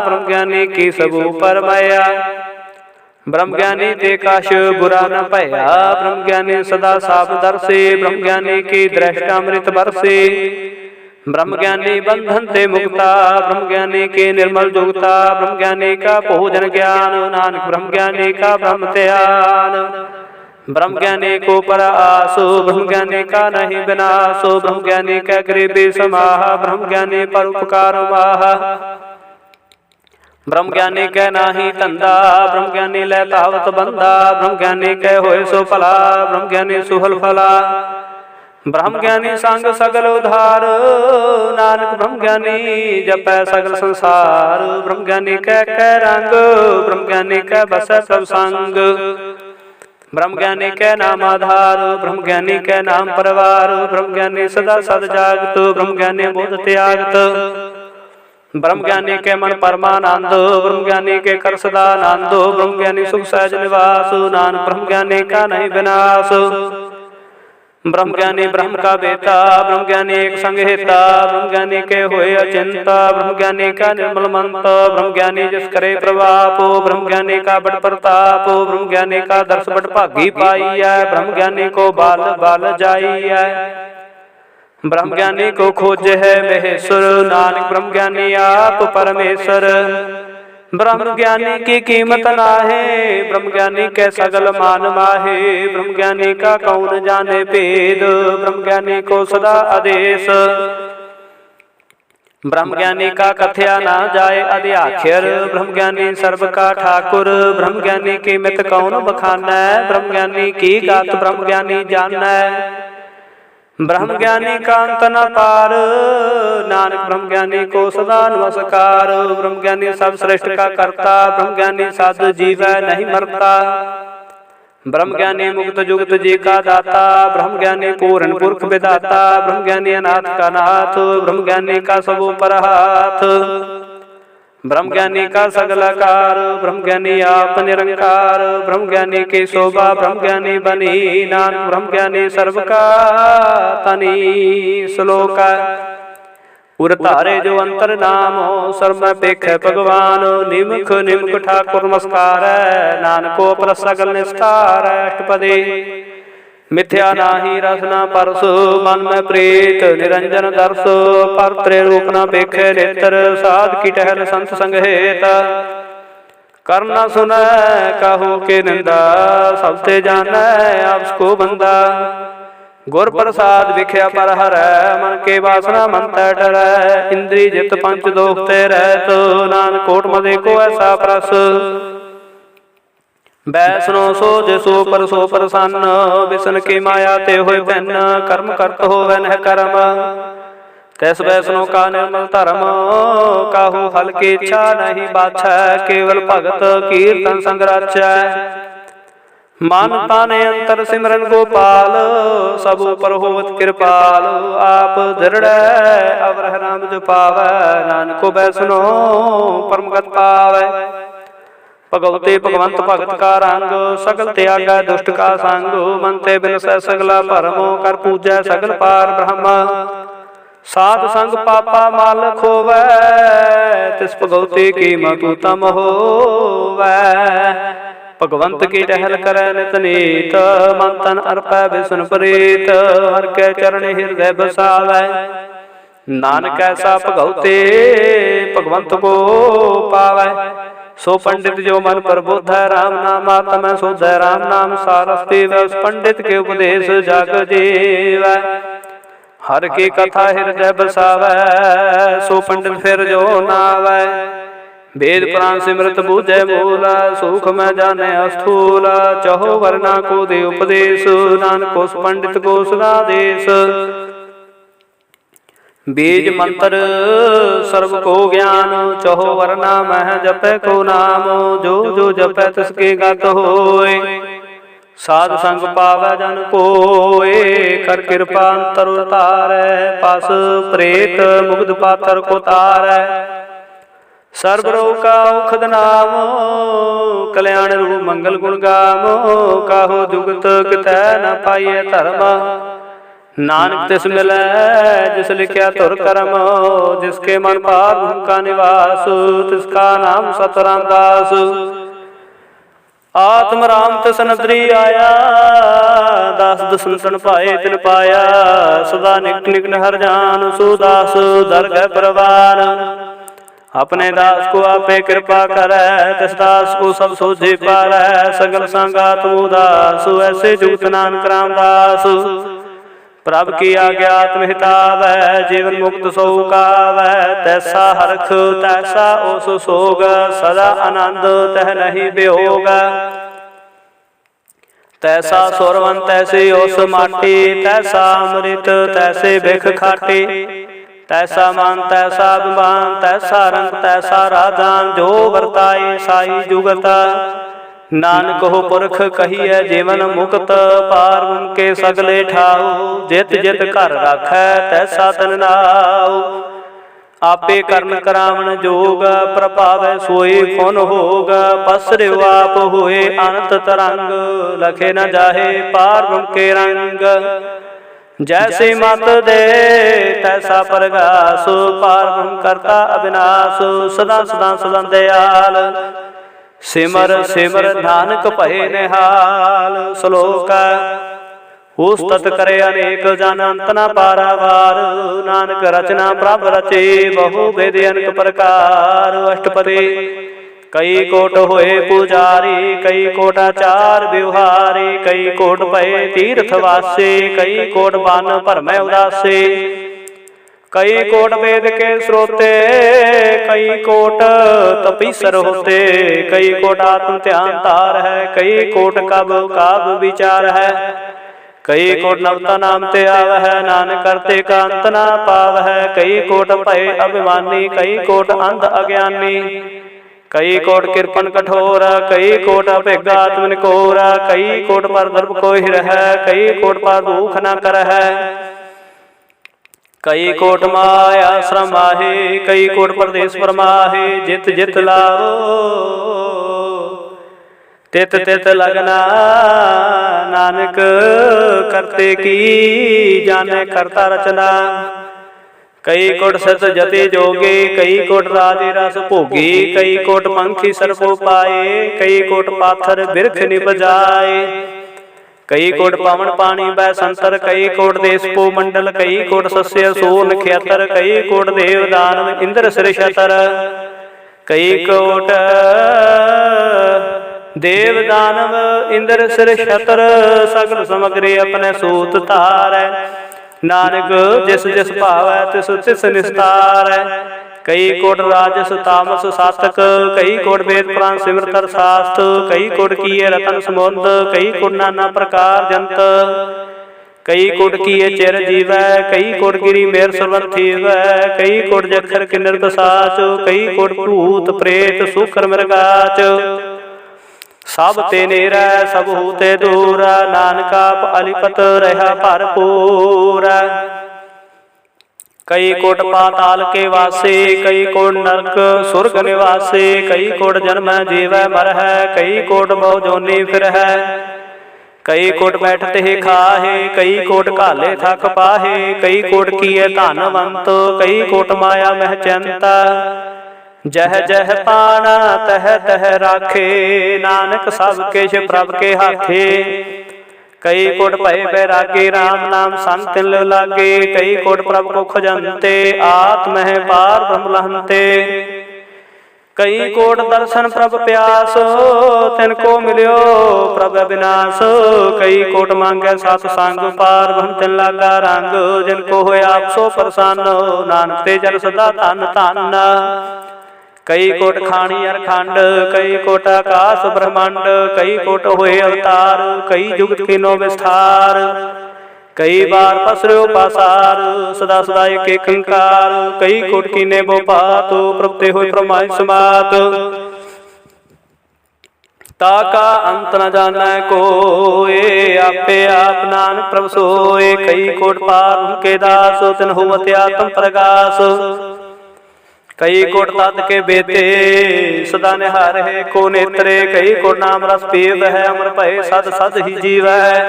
ब्रह्म ज्ञानी की सबू परमाया ब्रह्म ज्ञानी ते काश बुरा न भया ब्रह्म ज्ञानी सदा साप दर्शे ब्रह्म ज्ञानी की दृष्टामृत बरसे ब्रह्म ज्ञानी बंधन ते मुक्ता ब्रह्म ज्ञानी के निर्मल जुगता ब्रह्म ज्ञानी का भोजन ज्ञान नानक ब्रह्म ज्ञानी का ब्रह्म ध्यान ब्रह्म ज्ञानी को पर आसो ब्रह्म ज्ञानी का नहीं विनाशो ब्रह्म ज्ञानी का गरीबी समाह ब्रह्म ज्ञानी पर उपकार माह ब्रह्म ज्ञानी कह नाही धंधा ब्रह्म ज्ञानी लै तावत बंदा ब्रह्म ज्ञानी कह होए सो भला ब्रह्म ज्ञानी सुहल फला ब्रह्म ज्ञानी संग सगल उधार नानक ब्रह्म ज्ञानी जपै सगल संसार ब्रह्म ज्ञानी कह रंग ब्रह्म ज्ञानी कह बसै सब संग ब्रह्म ज्ञानी कह नाम आधार ब्रह्म ज्ञानी कह नाम परिवार ब्रह्म ज्ञानी सदा सद जागत ब्रह्म ज्ञानी बोध त्यागत ब्रह्म ज्ञानी के मन परमानंद ब्रह्म ज्ञानी के कर सदा आनंद ब्रह्म ज्ञानी सुख सहज निवास नानक ब्रह्म ज्ञानी का नहीं विनाश ब्रह्म ज्ञानी ब्रह्म का बेटा ब्रह्म ज्ञानी एक संग हेता ब्रह्म ज्ञानी के होए अचिंता ब्रह्म ज्ञानी का निर्मल मंत ब्रह्म ज्ञानी जिस करे प्रभाप ब्रह्म ज्ञानी का बड़ प्रताप ब्रह्म ज्ञानी का दर्श बड़ भागी पाई है ब्रह्म ज्ञानी को बाल बाल जाई है ब्रह्म ज्ञानी को खोज है महेश्वर नानक ब्रह्म ज्ञानी आप परमेश्वर ब्रह्म ज्ञानी की कीमत नाहे ब्रह्म ज्ञानी के सगल मान माहे ब्रह्म ज्ञानी का कौन जाने भेद ब्रह्म ज्ञानी को सदा आदेश ब्रह्म ज्ञानी का कथया ना जाए अध्याक्षर ब्रह्म ज्ञानी सर्व का ठाकुर ब्रह्म ज्ञानी की मित कौन बखाना ब्रह्म ज्ञानी की गात ब्रह्म ज्ञानी जाना ब्रह्म ज्ञानी का अंत न पार नानक ब्रह्म ज्ञानी को सदा नमस्कार ब्रह्म ज्ञानी सब श्रेष्ठ का करता ब्रह्म ज्ञानी साधु जीव नहीं मरता ब्रह्म ज्ञानी मुक्त जुगत जी का दाता ब्रह्म ज्ञानी पूर्ण पुरख विदाता ब्रह्म ज्ञानी अनाथ का नाथ ब्रह्म ज्ञानी का सबो पर हाथ ब्रह्म ज्ञानी का सगलाकार ब्रह्म ज्ञानी आप निरंकार ब्रह्म ज्ञानी की शोभा ब्रह्म ज्ञानी बनी नानक ब्रह्म ज्ञानी सर्व का तनी श्लोक उर तारे जो अंतर नाम सर्व पेख भगवान निमुख निमुख ठाकुर नमस्कार नानको पर सगल निस्तार अष्टपदी मिथ्या नाही रसना परसो मन में प्रीत निरंजन दर्शो पर त्रिरूप न पेखे नेत्र साध की टहल संत संग हेत करना सुन कहो के निंदा सबसे जाना आपको बंदा गुर प्रसाद विख्या पर हर मन के वासना मन तैठर इंद्री जित पंच दोखते रहत नान कोट मदे को ऐसा प्रस बैसनो सो जिसो पर सो प्रसन्न विष्णु की माया ते होए भिन्न कर्म करत होवे नह कर्म तैस बैसनो का निर्मल धर्म काहू फल की इच्छा नहीं बाछै केवल भगत कीर्तन संग राचै मन ताने अंतर सिमरन गोपाल सब पर होवत कृपाल आप दृढ़ अवरह नाम जो पावै नानको बैसनो परमगत पावै भगवते भगवंत भगत का रंग सगल त्यागा दुष्ट का संग मन ते बिनसै सगला भरमो कर पूजै सगल पार ब्रह्म साध संग पापा माल खोवै तिस भगवते की मतुतम होवै भगवंत की टहल करे नित नीत मन तन अर्पै विष्णु प्रीत हर के चरण हृदय बसावै नानक ऐसा भगवते भगवंत को पावै सो पंडित जो मन पर बुद्ध है राम नाम आत्म शोध है राम नाम सारस पीवै उस पंडित के उपदेश जाग जीव हर की कथा हृदय बसावै सो पंडित फिर जो नावै वेद पुराण सिमृत बूझे मूला सुख में जाने अस्थूल चहो वर्णा को दे उपदेश नानक उस पंडित को सदा देश बीज मंत्र सर्व को ज्ञान चहो वरना मह जपै को नाम जो जो जपै तिसके गत होय साध संग पावै जन कोय कर कृपा अंतर उतारै पास प्रेत मुग्ध पातर को तारै सर्व रोग का औखद नाम कल्याण रूप मंगल गुण गाम काहो जुगत कितै न पाइए धर्म नानक तिस मिलै जिस लिखिया तुर करम, जिसके मन पार ब्रह्म का निवास, तिसका नाम सत रामदास। आत्म राम तिस नदरी आया, दास दसन पाए तिन पाया, सदा निकट निकट हर जान, सुदास दरगह परवान। अपने दास को आपे कृपा करे, तिस दास को सब सोझे पारै, सगल संगात उदास, ऐसे जुगत नानक रामदास। प्रभ की आज्ञा आत्महितावै, जीवन मुक्त सो कावै, तैसा हरख तैसा ओस सोग, सदा आनंद तह नहीं वियोग। तैसा सुरवन तैसे ओस माटी, तैसा अमृत तैसे बिख खाटी, तैसा मान तैसा अभिमान, तैसा रंग तैसा राजान, जो वर्ताई साई जुगत। नानक हो पुरख कहिए जीवन मुक्त, पार के सगले ठाऊ, जित जित घर राखै तैसा तन नाऊ। आपे कर्म करावन जोग, प्रभावै सोई फुन होग, पसरियो आप होए अनंत तरंग, लखे न जाहे पार के रंग। जैसे मत दे तैसा प्रगास, पार ब्रह्म करता अविनाश, सदा सदा सदा दयाल। सिमर सिमर नानक भये निहाल, श्लोक उस्तत करे अनेक जन अंत न पारावार, नानक रचना प्रभ रचे बहु वेद अनेक प्रकार। अष्टपदी कई कोट होए पुजारी, कई कोट आचार व्यवहारी, कई कोट भये तीर्थवासी, कई कोट बन भरमै उदासी। कई कोट वेद के श्रोते, कई कोट तपीसर होते, कई कोट आत्म ध्यान तार है, कई कोट कब काब विचार है, कई कोट नवता नाम ते आव है, नानक करते का अंत ना पाव है। कई कोट भय अभिमानी, कई कोट अंध अज्ञानी, कई कोट कृपन कठोर, कई कोट अभिज्ञ आत्म निकोर, कई कोट पर दर्प कोई रह, कई कोट पर दुख न कर है, कई कोट माया श्रम आहे, कई कोट परदेश परमाहे। जित जित लाओ तित तित लगना, नानक करते की जाने करता रचना। कई कोट सत जति जोगे, कई कोट राजे रस भोगी, कई कोट पंखी सर्पो पाए, कई कोट पाथर बिरख निभ जाए, कई कोट पवन पानी बै संतर, कई कोट देश पो मंडल, कई कोट सस्य सोन ख्यातर, कई कोट देव दानव इंद्र सिर छतर, कई कोट देव दानव इंद्र सिर छतर, सगल समग्री अपने सूत तारै। नानक जिस जिस भावै तिस तिस निस्तार है। कई कोट राजस तामस सातक, कई कोट वेद पुराण सिमरत शास्त्र, कई कोट किए रतन समुद्र, कई कोट नाना प्रकार जंत, कई कोट किए चिर जीवै, कई कोट गिरी मेर सरवन थीवै, कई कोट जखर किन्नर साच, कई कोट भूत प्रेत सुकर मृगाच, सब ते नेरै सब हूते दूर, नानक आप अलिपत रहा भरपूर। कई कोट पाताल के वासे, कई कोट नरक सुरग निवासे, कई कोट जन्म जीवै मर है, कई कोट बहु जोनी फिर है, कई कोट बैठते ही खाहे, कई कोट काले थक पाहे, कई कोट किए धनवंत, कई कोट माया मह चिंता, जह जह पाना तह तह राखे, नानक सब किश प्रभ के हाथे। कई कोट भय बैरागे, राम नाम संत लागे, कई कोट प्रभ को खजनते, आत्म है पार ब्रह्म लहनते, कई कोट दर्शन प्रभ प्यास, तिनको मिलियो प्रभ अविनाश, कई कोट मांगे सात संग, पार ब्रह्म तिन लागा रंग, जिनको होए आप सो प्रसन्न, नानक ते जन सदा धन धन। कई कोट खानी अरखंड, कई कोट आकाश ब्रह्मांड, कई कोट होए अवतार, कई जुगत किनो विस्तार, कई बार पसरो पासार, सदा सदा एक कंकार, कई कोट कीने बो बात, प्रभते होए प्रमाय समात, ताका अंत न जाना कोय, आपे आप नानक प्रभ सोए, कई कोट पार उनके दास, तिन हुमत आत्म प्रकाश, कई कोट तत् के बेते सदा निहार है को नेत्रे, कई कोट नाम रस पीव है, अमर भय सद सद ही जीव है,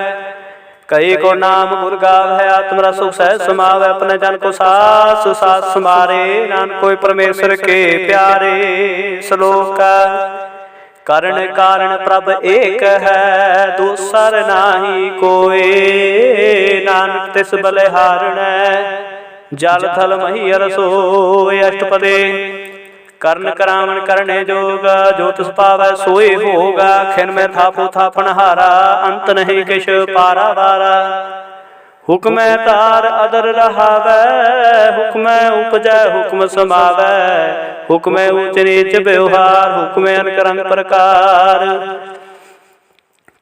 कई को नाम गुर गावै, आत्म रस सुख सहज समावै। अपने जन को सास सास समारे, नानक कोई परमेश्वर के प्यारे। श्लोक करण कारण प्रभ एक है, दूसर नाही कोय। नानक तिस बलिहारणै, जल थल मही रसोय। अष्टपदे करण करावण करने जोगा, जो तिस पावै सोई होगा। खिन में थापो थापन हारा, अंत नहीं किश पारा वारा। हुक्म तार अदर रहावै, हुक्म उपजै हुक्म समावै। हुक्म ऊच नीच व्यवहार, हुक्म अनक रंग प्रकार।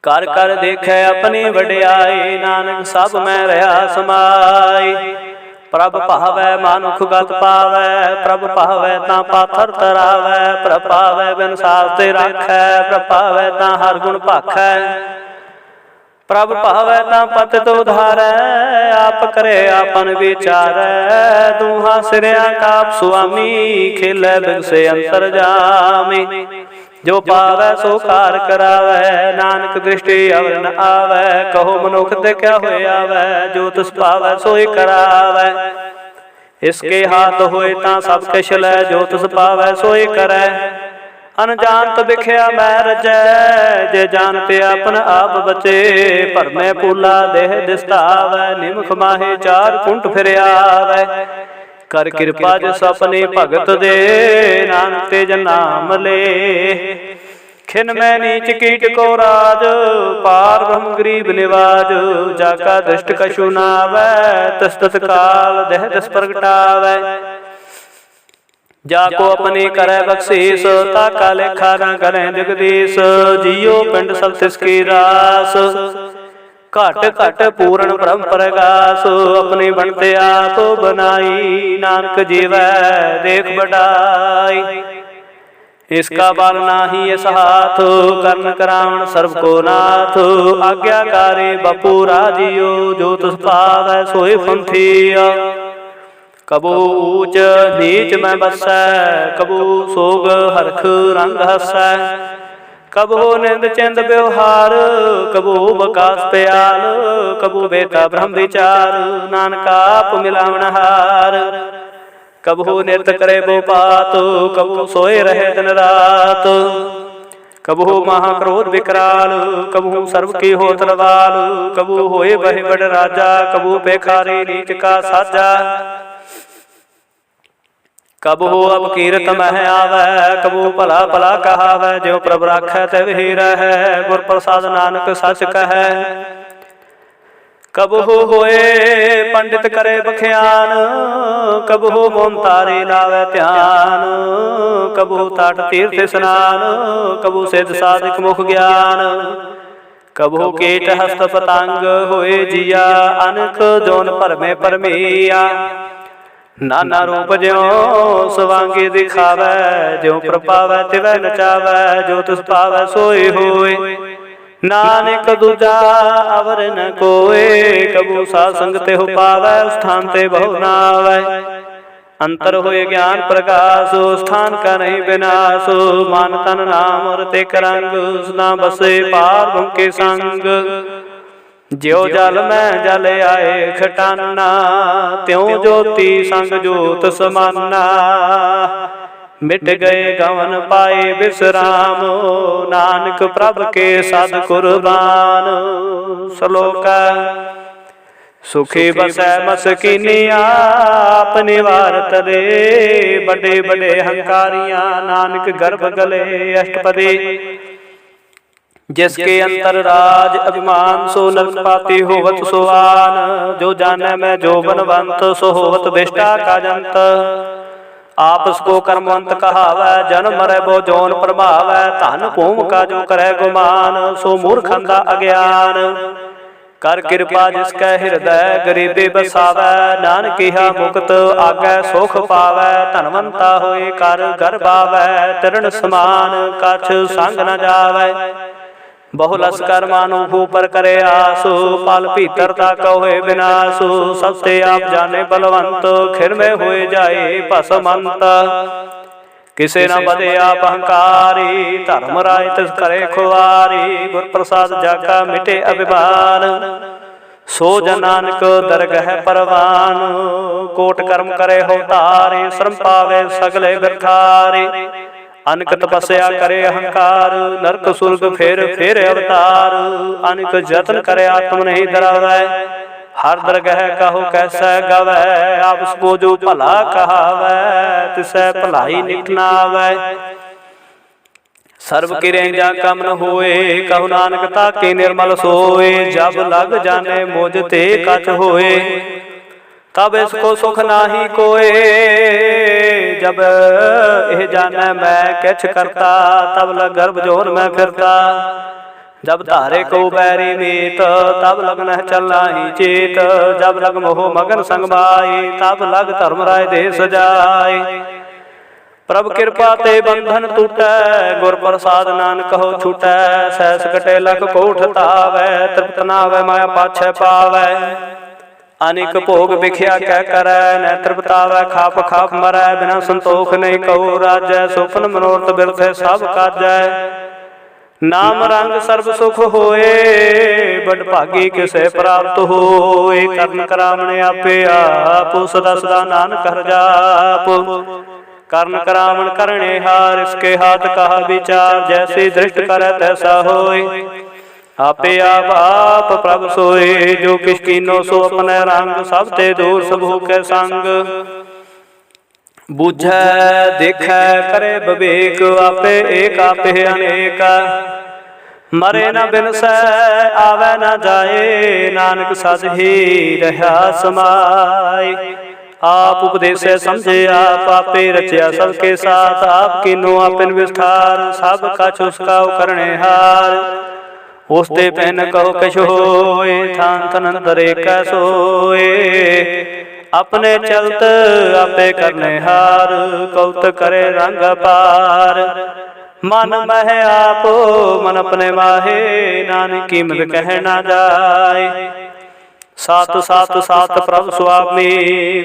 कर कर देखे अपनी वड्याई, नानक सब में रहा समाई। प्रभ पावै मानुख गत पावै, प्रभ पावै तां पाथर तरावै। प्रभ पावै बिन सास्ते राखै, प्रभ पावै तां हर गुण भाखै। प्रभ पावै तां पतित उधारै, आप करे आपन विचारै। दूहां सिरिया काप सुआमी, खेलै बिगसे अंतर जामी। जो पावै सो कार करावै, नानक दृष्टि अवर न आवै। कहो मनुख ते क्या होए आवै, जो तिस पावै सोई करावै। इसके हाथ होए तां सब किश लै, जो तिस पावै सोई करै। अनजानत बिख्या मैं रजै, जे जानते अपन आप बचे। भरमै पूला देह दिसतावै, निमख माहे चार कुंट फिर आवै। कर कृपा जिस अपने भगत दे, नानक तेज नाम ले। खिन में नीच कीट को राज, पार ब्रह्म गरीब निवाज। जाका दृष्ट कछु नावै, तिस तत्काल देह दिस प्रगटावै। जाको अपनी करे बख्शीस, ताका लेखा न करें जगदीश। जियो पिंड सब तिसकी रास, घट घट पूर्ण ब्रह्म प्रगास। अपनी बनते आप बनाई, नानक जीवै देख बढ़ाई। इसका बल नाही इस हाथ, करण करावण सर्व को नाथ। आज्ञाकारी बपू राजियो, जो तुस पावै सोई पंथिया। कबू ऊच नीच में बसै, कबू सोग हरख रंग हसै। कबू निंद चिंद व्यवहार, कबू बकास प्याल। कबू बेता ब्रह्म विचार, नानक आप मिलावण हार। कबू नित करे बो पात, कबू सोए रहे दिन रात। कबू महाक्रोध विकराल, कबू सर्व की हो तलवार। कबू होए बहे बड़ राजा, कबू बेखारी नीच का साजा। कबू अब कीरत मह आवै, कबू भला भला कहावै। जो प्रभ राखै ते वही रहै, गुर प्रसाद नानक सच कहै। कबू होए पंडित करे बख्यान, कबू मोन तारे लावै ध्यान। कबू तट तीर्थ स्नान, कबू सिद्ध साधिक मुख ज्ञान। कबू कीट हस्त पतंग, होए जिया अनक जोन भरमे परमिया। नाना रूप ज्यों सवांगी दिखावै, ज्यों प्रपावै तिवै नचावै। जो तिस पावै सोई होए, नानक दूजा अवर न कोय। कबू साध संग तेहु पावै, स्थान ते बहु नावै। अंतर होए ज्ञान प्रकाश, स्थान का नहीं विनाश। मान तन नाम और ते करंग, ना बसे पार ब्रह्म के संग। ज्यो जल में जल आए खटाना, त्यों ज्योति संग जोत समाना। मिट गए गवन पाए विश्राम, नानक प्रभ के सद कुर्बान। श्लोक सुखी बसै मसकीनिया, आप निवारत दे। बड़े बड़े हंकारियां, नानक गर्भ गले। अष्टपदी जिसके अंतर राज अभिमान, सो नरक पाती होवत सुवान। जो जाने में जो बनवंत, सो होवत बेष्टा का जंत। आपस को कर्मवंत कहावै, जन्म मरै बो जोन प्रभावै। धन भूम का जो करे गुमान, सो मूर्खंदा अज्ञान। कर कृपा जिसकै हृदय, गरीबी बसावै। नानक किहा मुक्त आगै सुख पावै। धनवंता होए कर गर्भावै, तरण समान कछ संग न जावै। बहु लस्कर मानो ऊपर करे आसो, पाल भीतर ताका होए विनाशो। सबसे आप जाने बलवंत, खिर में होए जाए भसमंत। किसे न बदे आप अहंकारी, धर्म राय तिस करे खुआरी। गुर प्रसाद जाका मिटे अभिमान, सो जन नानक दरगह परवान। कोट कर्म करे हो तारे, श्रम पावे सगले बिरथारे। अनक तपस्या करे अहंकार, नरक सुरग फेर फेर अवतार। अनक जतन करे आत्म नहीं डरावै, हर दरगह कहो कैसे गवै। आप उसको जो भला कहावै, तिसै भलाई नित न आवै। सर्व किरे जा कम न होए, कहु नानक ताके निर्मल सोए। जब लग जाने मुझ ते कछ होए, तब इसको सुख नाही कोए। जब यह जाने मैं किछ करता, तब लग गर्भ जोन में फिरता। जब धारे को बैरी मीत, तब लगन चलना ही चेत। जब लग मोह मगन संग माई, तब लग धर्म राय दे सजाए। प्रभ कृपा ते बंधन टूटै, गुर प्रसाद नानक कहो छूटै। सहस कटे लख कोठ तावै, तृप्त नावै माया पाछै पावै। अनेक भोग विख्या कै करै, न तृप्तावै खाप खाप मरै। बिना संतोख नहीं कहू राजै, सुपन मनोरथ बिरथै सब काजै। नाम रंग सर्व सुख होए, बड़ भागी किसे प्राप्त होए। करन करावण आपे आप, सदा सदा नानक हर जाप। कर्ण करावण करणे हार, इसके हाथ कहा विचार। जैसे दृष्ट करे तैसा होय, आपे आप आप प्रभ सोए। जो किस कीनो सो अपने रंग, सब ते दूर सबू के संग। बूझै देखै करे विवेक, आपे एक आपे अनेक। मरे न बिनसै आवे न जाए, नानक सद ही रहा समाए। आप उपदेशे समझे आप, आपे रचया सबके साथ। आप कीनो आपन विस्तार, सब कछ उसका करणे हार। उसते पहन कहो कछ होए, थान थन अंतर एक सोए। अपने चलत आपे करने हार, कौत करे रंग पार। मन मह आप मन अपने माहे, नानक कीमत कह ना जाए। सात सात सात प्रभ स्वामी,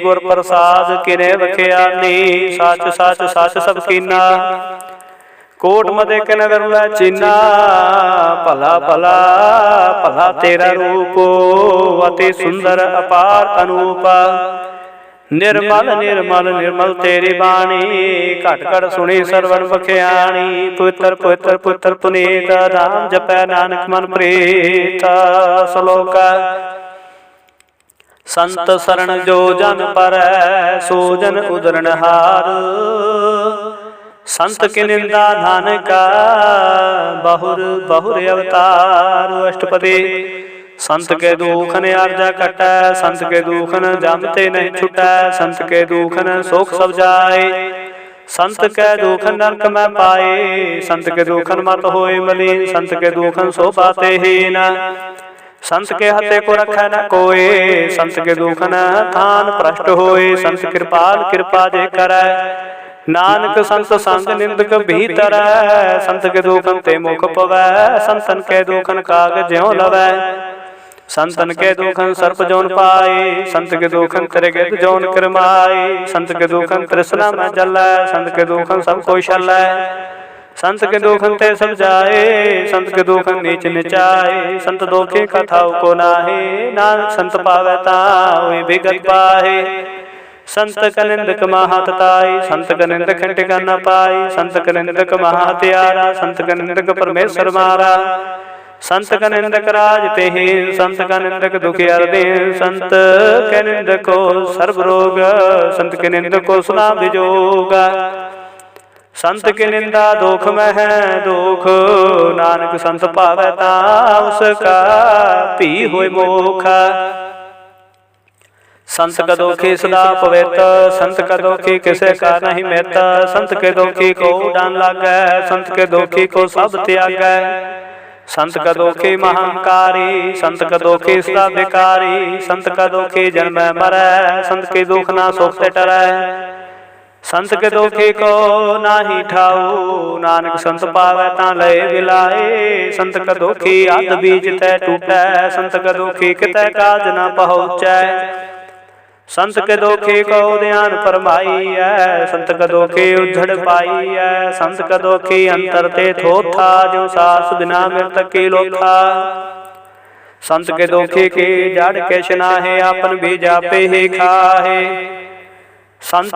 गुर प्रसाद किने बख्यानी। साच साच साच सब कीना, कोट मदे किन विरलै चीना। भला भला भला तेरा रूप, अति सुंदर अपार अनूप। निर्मल निर्मल निर्मल तेरी बाणी, घट घट सुनी सरवण बख्याणी। पवित्र पवित्र पुत्र पुनीत, नाम जपै नानक मन प्रीत। श्लोक संत शरण जो जन परै, सो जन उदरण हार। संत की निंदा नानका, बहुर बहुर अवतार। अष्टपदी संत के दुखन आर्जा कटै, संत के दुखन जामते नहीं छुटै। संत के दुखन शोक सब जाए, संत के दुखन नरक में पाए। संत के दुखन मत होए मलिन, संत के दुखन सो पाते ही न। संत के हते को रखै न कोय, संत के दुखन थान भ्रष्ट होए। संत कृपाल कृपा जे करै, नानक संत संग निंदक भीतरै। संत के दुखन ते मुख पवै, संतन के दुखन काग ज्यों लवै। संतन के दुखन सर्प जौन पाए, संत के दुखन त्रिगित जौन किरमाए। संत के दुखन तृष्णा में जलै, संत के दुखन सब कोई छलै। संत के दुखन ते सब जाए, संत के दुखन नीच निचाए। संत दोखे कथाओ को नाहे, नानक संत पावै ताहि विगत पाहे। संत कनिंदक महातताई, संत कनिंदक खंटिक न पाई। संत कनिंदक महात्यारा, संत कनिंदक परमेश्वर मारा। संत कनिंदक राज तेहि, संत कनिंदक दुखियार दीन। संत के निंदको सर्व रोग, संत के निंदको सुना विजोग। संत की निंदा दोख में है दोख, नानक संत पावै तां उसका पी होय मोख। संत का दोखी सदा पवित, संत का दोखी किसे का नहीं मित। संत के दोखी को डान लागै, संत के दोखी को सब त्यागै। संत का दोखी महांकारी, संत का दोखी सदा भिकारी। संत का दोखी जन्म मरै, संत के दुख ना सुख ते टरै। संत के दोखी को नाही ठाऊ, नानक संत पावै तां लय बिलाए। संत का दोखी आद बीज तै टूटै, संत का दोखी कितै काज न पहुँचै। संत के दोखी को ध्यान फरमाइयै, संत का दोखी उज्जड़ पाइयै। संत का दोखी अंतर ते थोथा, जो सास बिना मृतक की लोथा। संत के दोखे के जड़ कैश नाहे आपन भी जापे ही खाहे। संत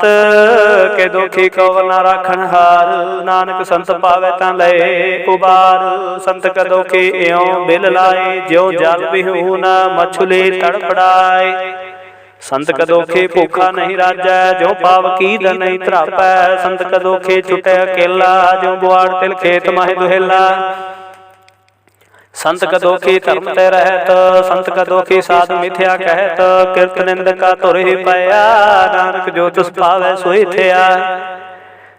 के दोखी को न राखन हार नानक संत पावे ता लए उबार। संत का दोखी एओं बिल लाए ज्यों जल बिहू न मछली तड़पड़ाए। संत का दोखी भूखा नहीं राजै जो पाव की धन नहीं त्रापै। संत का दोखी छुटे अकेला जो बुआड़ तिल खेत माहे दुहेला। संत का दोखी धर्म ते रहत संत का दोखी साध मिथ्या कहत। किरत निंद का तुर ही पाया नानक जो तुस पावै सोई थिया।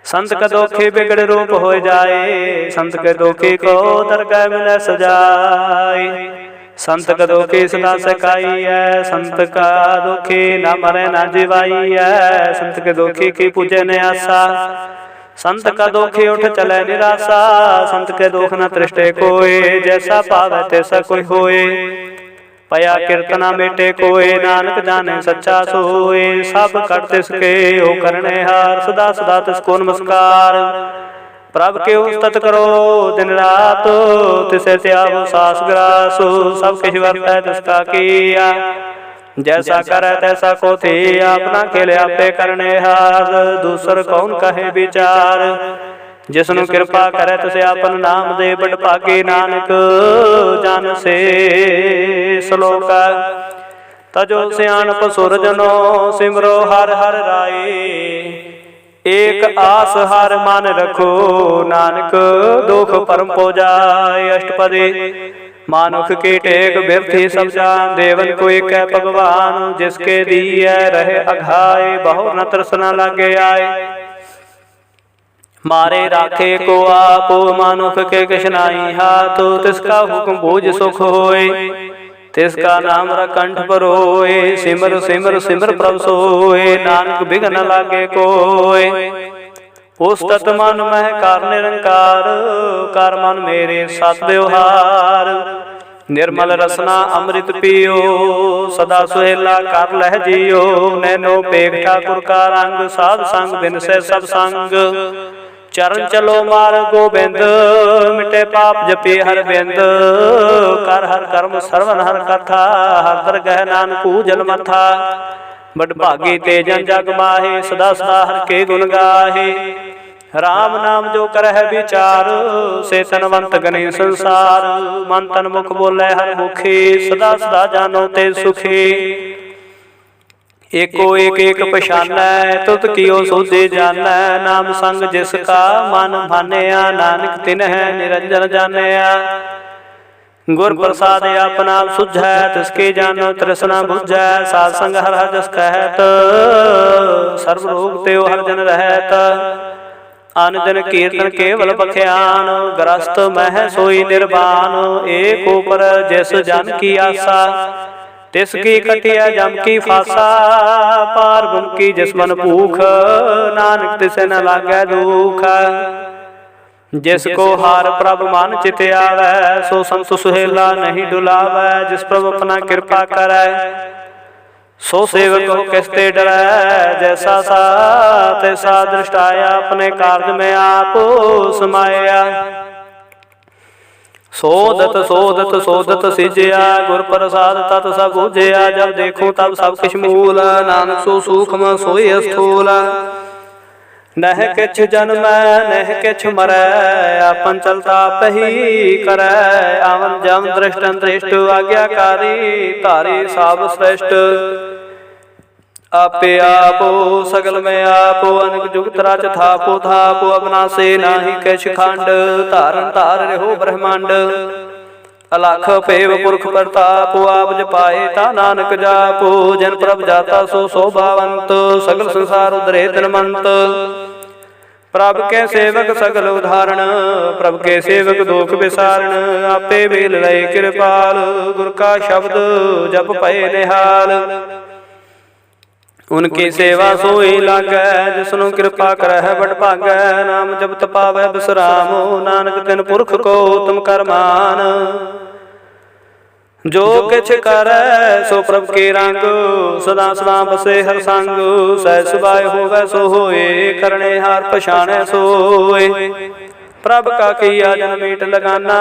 संत का दोखी बिगड़ रूप हो जाए संत के दोखी को दरगाह मिले सजाए। संत का दोखी सदा सकाई है संत का दोखी न मरे न जीवाई है। संत के दोखी की पूजे ने आशा संत का दोखी उठ चले निराशा। संत के दोख न तृष्टे कोय जैसा पावे तैसा कोई होए। पया कीर्तना मेटे कोय नानक जाने सच्चा सोए। सब कर तिसके हो करने हार सदा सदा तिसको नमस्कार। प्रभ के उस्तत करो दिन रात तिसे त्यागो सास ग्रासो। सब किछ वर्तै तिसका किया जैसा करे तैसा को थी। अपना खेले आपे करने हार दूसर कौन कहे विचार। जिसनु कृपा करे तुसे आपन नाम दे बड़ भागे। नानक जान से श्लोक तजो सियाणप सुरजनो सिमरो हर हर राय। एक आस हर मन रखो नानक दुख परम पो जाय। अष्टपदी मानुख की टेक बिरथी सब जान देवन को एक है भगवान। जिसके दिए रहे अघाए बहु न तृष्णा लगे आए। मारे राखे को आप मानुख के किशनाई हाथ। तिसका हुक्म बूझ सुख होए तिसका नाम कंठ पर होए। सिमर सिमर सिमर प्रभ सोए नानक बिघ्न लागे कोय। उस्तत मन मह कार निरंकार कार मन मेरे सत व्यवहार। निर्मल रसना अमृत पियो सदा सुहेला कर लह जियो। नैनो पेख ठाकुर का रंग साध संग बिन से सब संग। चरण चलो मार गोबिंद मिटे पाप जपे हर बिंद। कर हर कर्म सरवन हर कथा हर दरगह नानक जल मथा। बड़ भागी ते जन जग माहे सदा सदा हर के गुण गाहे। राम नाम जो करह विचार से तनवंत गने संसार। मन तन मुख बोले हर मुखी सदा सदा जानो ते सुखी। एको एक एक पछानै तुत कियो सोधे जानै। नाम संग जिसका मन मानया नानक तिन्ह निरंजन जानिया। गुर प्रसाद अपना सुझै तिसके जानो तृष्णा बुझै। साध संग हर हर जस कहत सर्व रोग त्यो हर जन रहत। अन दिन कीर्तन केवल बख्यान ग्रस्त मह सोई निर्वाण। एक ऊपर जिस जन की आशा तिसकी कटिया जम की फासा। पार बुन की जिस मन भूख नानक तिसे न लागे दुख। जिसको हार प्रभ मान चित आवे सो संत सुहेला नहीं डुलावे। जिस प्रभु अपना कृपा करे सो सेवक हो किसते डरै। जैसा सा तैसा दृष्टाया अपने कार्य में आप समाया। सोदत सोदत सोदत सिजया गुर प्रसाद तत सब बुझया। जब देखो तब सब किछ मूल नानक सो सूक्ष्म सोई स्थूल। नह किछ जन्मै नह किछ मरै आपन चलता पही करै। आवन जम दृष्टन दृष्ट आज्ञाकारी तारी साब श्रेष्ठ। आपे आपो सगल में आपो अनक जुगत राज थापो थापो। अपना से नाही किछ खंड तारन तार रहो ब्रह्मांड। अलख पेव पुरख प्रताप आप जपाए ता नानक जापो। जन प्रभ जाता सो शोभावंत सगल संसार उधरे धनवंत। प्रभ के सेवक सगल उदाहरण प्रभ के सेवक दुख विसारण। आपे बेल लय कृपाल गुर का शब्द जप पए निहाल। उनकी सेवा सोई लागै जिसनु कृपा करह बड़ भागै। नाम जब तपावै बिसरामो नानक तिन पुरख को तुम कर मान। जो किछ करै सो प्रभ के रंग सदा सदा बसे हर संग। सह सुभाय होवै सो होए करने हार पछाणै सोए। प्रभ का किया जन मीट लगाना,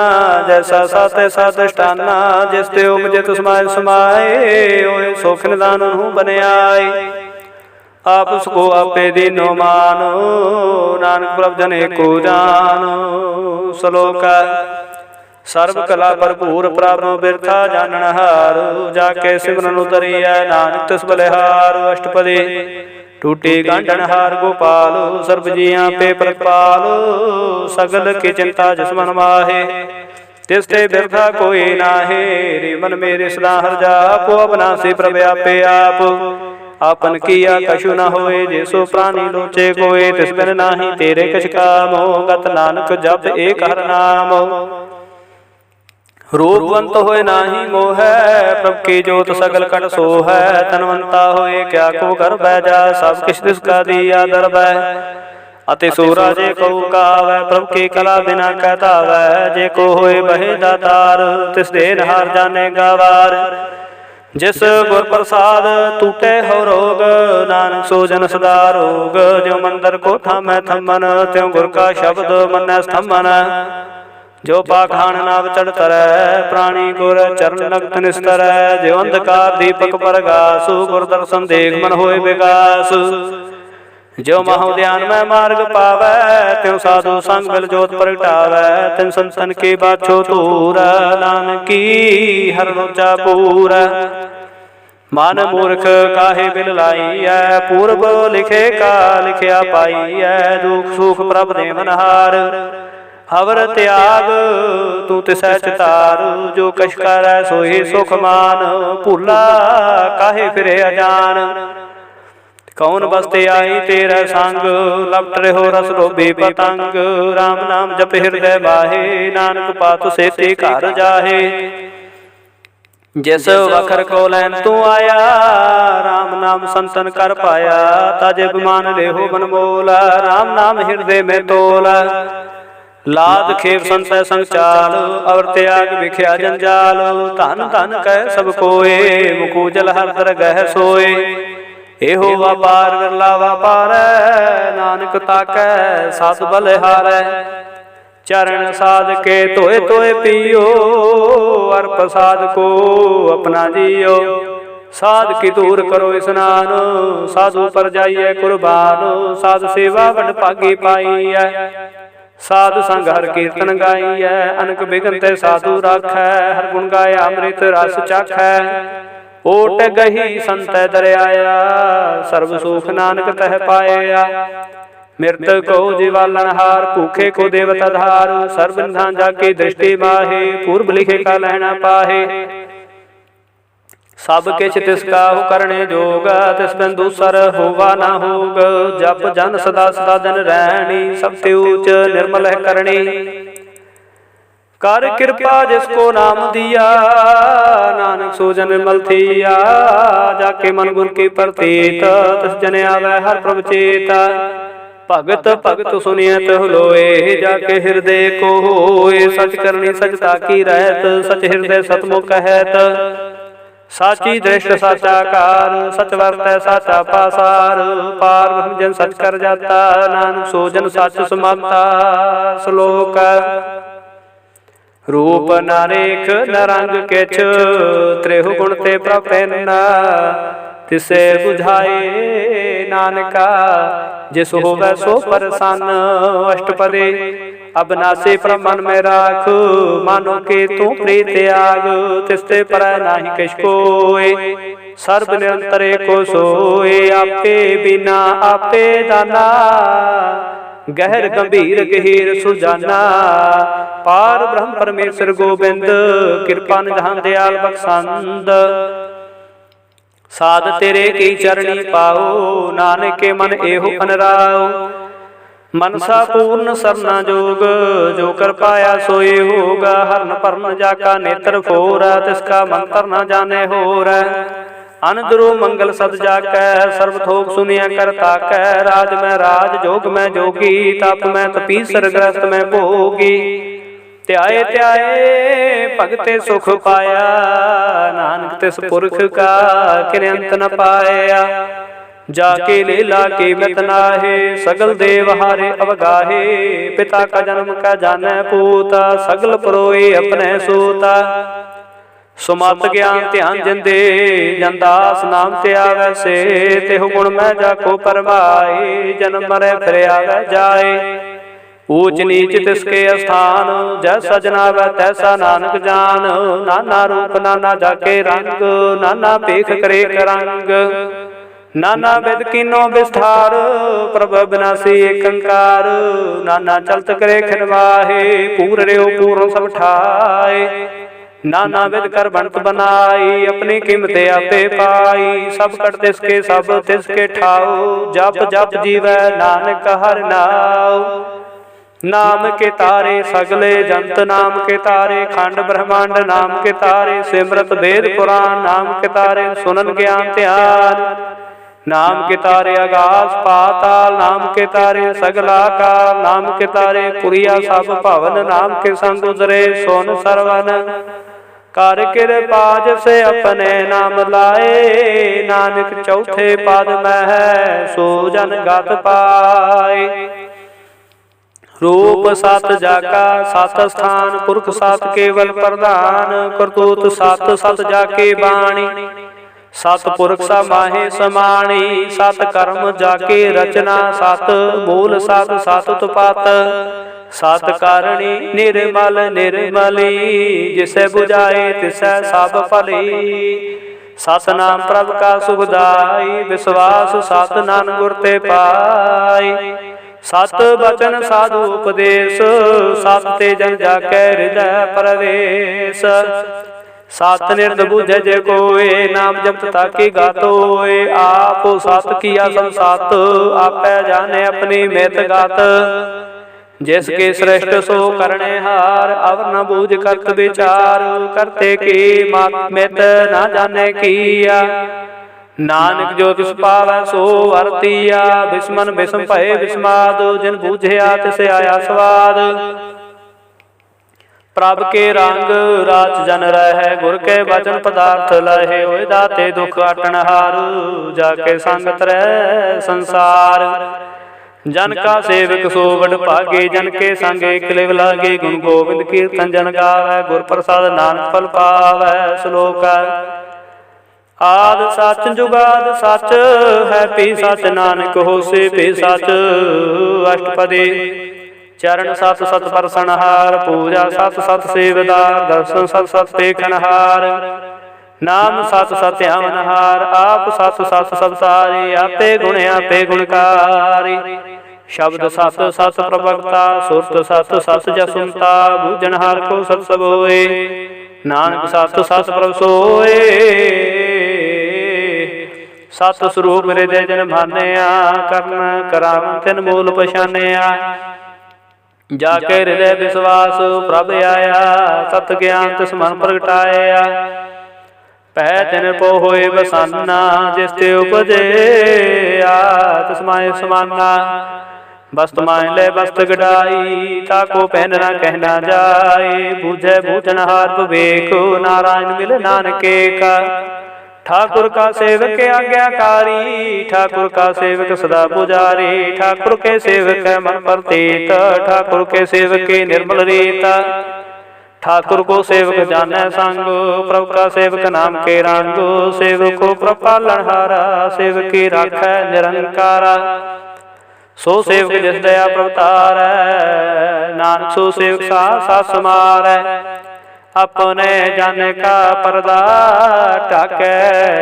जैसा सा तैसा दृष्टाना। जिस ते उपजे तिस समाय समाए, होए सोख निदान हूँ बने आए। आप उसको आपे दीनो मानो, नानक प्रभ जने को जानो। श्लोक सर्व कला भरपूर प्रभु बिरथा जानन हार, जाके सिमरन उतरिया नानक तिस बलिहार। अष्टपदी टूटी गांडन हार गोपाल, सर्व जिया पे प्रतिपाल। सगल की चिंता जिस मन माहे, तिस ते बिरथा कोई नाहे। रे मन मेरे सदा हर जापो, अपना से प्रभ आपे आप। आपन किया कछु न होए, जैसो प्राणी लोचे कोय। तिस बिन नाही तेरे कछ कामो, गत नानक जप एक हर नाम। रूपवंत होए नाही मोह, प्रभ की जोत सगल कट सोह। तनवंता होए क्या को कर बैजा, सब किछ तिसका दिया दरबै। अति सूरा जे को कावै, प्रभ की कला बिना कहता वै। जे को होए बहे दातार, तिस देन हार जाने गावार। जिस गुर प्रसाद टूटे हो रोग, नानक सो जन सदा रोग। जो मंदिर को थामै थमन, त्यों गुर का शब्द मन स्थमन। जो पाखान नाव चढ़ तरੈ, प्राणी गुर चरण नगत निस्तर। जो अंधकार दीपक परगासु, गुर दर्शन देख मन होए विकास। जो महो ध्यान में मार्ग पावै, त्यों साधु संग मिल जोत प्रगटावै। तिन संतन की बाछो तूर, नानक की हर लोचा पूर। मन मूर्ख काहे बिल लाइयै, पूर्व लिखे का लिखिया पाइयै। दुख सुख प्रभ देवन हार, हवर त्याग तू तिसै चितार। जो कछ करੈ सोहि सुख मान, भूला काहे फिरे अजान। कौन बसते आई तेरा संग, लपट रहो रस लोभी पतंग। राम नाम जप हृदय बाहे, नानक पातु सेती घर जाहे। जिस वखर को लैन तू आया, राम नाम संतन कर पाया। ताजे बिमान लेहो मन मोला, राम नाम हृदय में तोला। लाद खेप संतय संग चाल, और त्याग विख्या जंजाल। धन धन कह सब कोय, मुकु जल हर दर गह सोए। एहो व्यापार विरला व्यापार, नानक ताकै साधु बलिहारै। चरण साध के तोए तोए पियो, और प्रसाद को अपना जियो। साध की दूर करो स्नान, साधु पर जाइए कुर्बान। साध सेवा बड़ भागी पाइयै, साधु संग हर कीर्तन गाइयै। अनक बिघन ते साधु राखै, हर गुण गाय अमृत रस चाखै। ओट गही संत दरियाया, सर्व सुख नानक तह पाया। मृत को जीवालन हार, भूखे को देवता धार। सर्व निधान जाकी दृष्टि माहे, पूर्व लिखे का लहना पाहे। सब किछ तिसका करने जोग, तिस बिन दूसर होवा ना होग। जप जन सदा सदा दिन रहनी, सब ते ऊच निर्मल है करनी। कर कृपा जिसको नाम दिया, नानक सो जन निर्मल थिया। जाके मन गुर की प्रतीत, तिस जन आवे हर प्रभ चेता। भगत भगत सुनियत लोए, जाके हृदय को होए। सच करनी सचता की रहत, सच हृदय सतमुख कहत। साची दृष्ट साचा कार, सच वर्तै साचा पासार। पार ब्रह्म जन सच कर जाता, नानक सो जन सच समाता। श्लोक रूप न रेख न रंग किछ, त्रेहु गुण ते प्रपन्न। तिसे बुझाए नानका, जिस होवै सो प्रसन्न। अष्टपदी अबनासी प्रमन में राख, मानो के तू प्रीत त्याग। तिसते पर नाही किछ कोय, सर्व निरंतर को सोए। आपे बिना आपे दाना, गहर गंभीर गहीर सुजाना। पार ब्रह्म परमेश्वर गोबिंद, कृपा निधान दयाल बख्शंद। साध तेरे की चरणी पाओ, नानक के मन एहो अनराओ। मनसा पूर्ण सरना जोग, जो कर पाया सोए होगा। हरन परन जाका नेत्र फोरा, तिसका मंत्र न जाने होरा। अनदुरु मंगल सद जाकै, सर्व थोक सुनिया करता कै। राज में राज जोग में जोगी, तप में तपीसर ग्रस्त में भोगी। त्याए त्याए भगते सुख पाया, नानक तिस पुरख का किरंत न पाया। जाके लीला की मित नाहे, सगल देव हारे अवगाहे। पिता का जन्म का जाने पूता, सगल परोए अपने सूता। सुमत ज्ञान ध्यान जिंदे, जनदास नाम ते आवे से। तेहु गुण में जाको परमाए, जन्म मरे फिर आवे जाए। ऊच नीच तिसके स्थान, जैसा जनावे तैसा नानक जान। नाना रूप नाना जाके रंग, नाना पेख करे करंग। नाना विद कीनो विस्तार, प्रभ विनाशी एक अंकार। नाना चलत करे खिनवाहे, पूर रेव पूर्ण सब ठाए। नाना विद कर बनत बनाई, अपनी कीमत आपे पाई। सब कर तिसके सब तिसके ठाओ, जप जप जीवै नानक हर नाम। नाम के तारे सगले जंत, नाम के तारे खंड ब्रह्मांड। नाम के तारे सिमरत वेद पुराण, नाम के तारे सुनन ज्ञान ध्यान। नाम के तारे आकाश पाताल, नाम के तारे सगला काल। नाम के तारे पुरिया सब भवन, नाम के संग उजरे सोन सरवन। कर कृपाज से अपने नाम लाए, नानक चौथे पद में है सो जन गत पाए। रूप सत जाका सत स्थान, पुरख सत केवल प्रधान। करतूत सत सत जाके बाणी, सत पुरख समाहे समाणी। सत कर्म जाके रचना, सत मूल सत सत तुपत। सत कारणी निर्मल निर्मली, जिसे बुझाए तिसै सब भली। सत नाम प्रभ का सुखदाई, विश्वास सत नानक गुर ते पाई। सत बचन साधु उपदेश, सत ते जन जाके हृदय प्रवेश। सत निरद बुझे जे कोय, नाम जपत ताकी गातोय। आप सत किया सब सत, आपै जाने अपनी मित गात। जिसके श्रेष्ठ सो करने हार, अवर न बूझ करत विचार। करते की मित न जाने किया, नानक जो तिस पावै सो वरतिया। बिस्मन बिस्म भय बिस्माद, जिन बूझिया तिसे आया स्वाद। प्रभ के रंग राच जन रहे, गुर के वचन पदार्थ लहे। होए दाते दुख अटन हार, जाके संग तरै संसार। जन का सेवक सो बड़ भागे, जन के संगे किलेव लागे। गुण गोविंद कीर्तन जन गावै, गुर प्रसाद नानक फल पावै। श्लोक आद सच जुगाद सच है पी सच, नानक होसे पे सच। अष्टपदी चरण सत सत परसनहार, पूजा सत सत सेवदार। दर्शन सत सत देखनहार, नाम सत सत आमनहार। आप सत सत सब सारे, आपे गुण आपे गुणकारी। शब्द सत सत प्रवक्ता, सुरत सत सत जसुनता। बूझनहार को सत सब होए, नानक सत सत प्रभ सोए। सत स्वरूप हृदय जन भानिया, करन करावन तिन मूल पछानिया। जाके हृदय विश्वास प्रभ आया, सत ज्ञान तिस मन प्रगटाया। पै तिन पो होए बसाना, जिस ते उपजे तिस माय समाना। वस्त माय ले वस्त गडाई, ताको पहन न कहना जाए। बूझे बूझनहार विवेक, नारायण मिल नानके का। ठाकुर का सेवक आज्ञाकारी, ठाकुर का सेवक सदा पुजारी। ठाकुर के सेवक मन प्रतीत, ठाकुर के सेवक निर्मल रीता। ठाकुर को सेवक जाने संग, प्रभु का सेवक नाम के रंग। सेवक को प्रभ पालनहारा, सेवक की राखै निरंकारा। सो सेवक जिस दया प्रभुतारै, नानक सो सेवक सास समारै। अपने जाने का पर्दा ढाकै,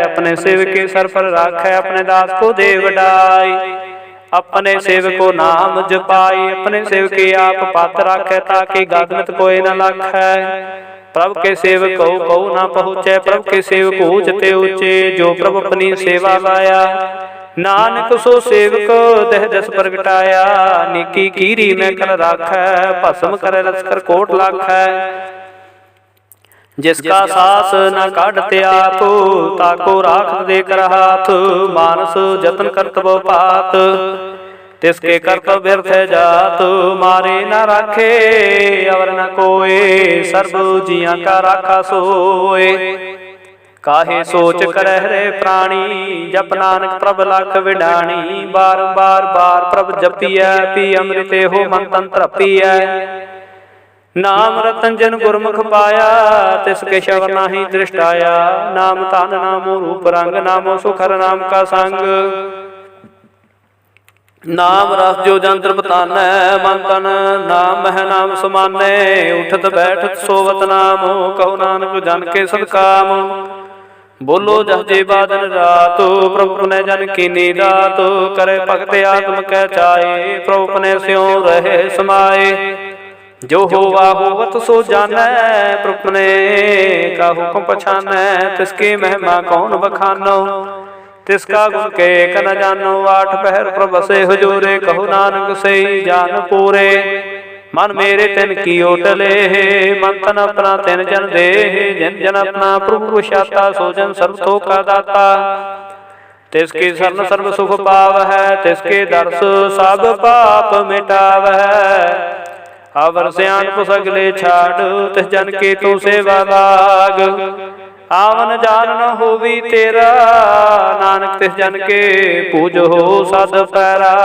अपने सेवक के सर पर राखै। अपने दास को दे वडाई, अपने सेवक को नाम जपाई। अपने सेवक के आप पात राखै, ताकि गागमत कोई न लाखै। प्रभु के सेवक को न पहुँचे, प्रभु के सेवक ऊंचते ऊंचे। जो प्रभु अपनी सेवा लाया, नानक सो सेवक दह जस प्रगटाया। निकी कीरी में कर राखै, भस्म करे लश्कर कोट लाखै। जिसका सास न काढ़ते आप, ताको राख देकर हाथ। मानस जतन कर्तव्य पात, तिसके कर्तव्य व्यर्थ जात। मारे न राखे अवर न कोय, सर्व जिया का राखा सोए। काहे सोच करह रे प्राणी, जप नानक प्रभ लख विडाणी। बारंबार बार प्रभ जपिਐ, पी अमृते हो मन तन तृपिਐ। नाम रतन जन गुरमुख पाया, तिसके शव नाही दृष्ट आया। नाम धन नामो रूप रंग, नामो सुखर नाम का संग। नाम रस जो जंत्र बतानै, मन तन नाम है नाम समानै। उठत बैठत सोवत नाम, कहो नानक जन के सब काम। बोलो जहजे बादन रात, प्रभु पुनः जन की नीदात। करे भगत आत्म कै चाहे, प्रभु पुनः स्यों रहे समाए। जो होवा होवत सो जानै, प्रभु पुनः का हुक्म पछानै। तिसकी महिमा कौन बखानो, तिसका गुण के कन जानो। आठ पहर प्रभ से हुजूरे, कहो नानक से जान पूरे। मन मेरे तिन की ओटले, मन तन अपना तिन जन दे। जिन जन अपना प्रभु पुरुषाता, सो जन सर्व तो का दाता। तिसकी शरण सर्व सुख पाव है, तिसके दर्श सब पाप मिटाव है। अवर सियाणप सगले छाड़, तिस जन के तू सेवा लाग। आवन जान न होवी तेरा, नानक तिस जन के पूजो सद पैरा।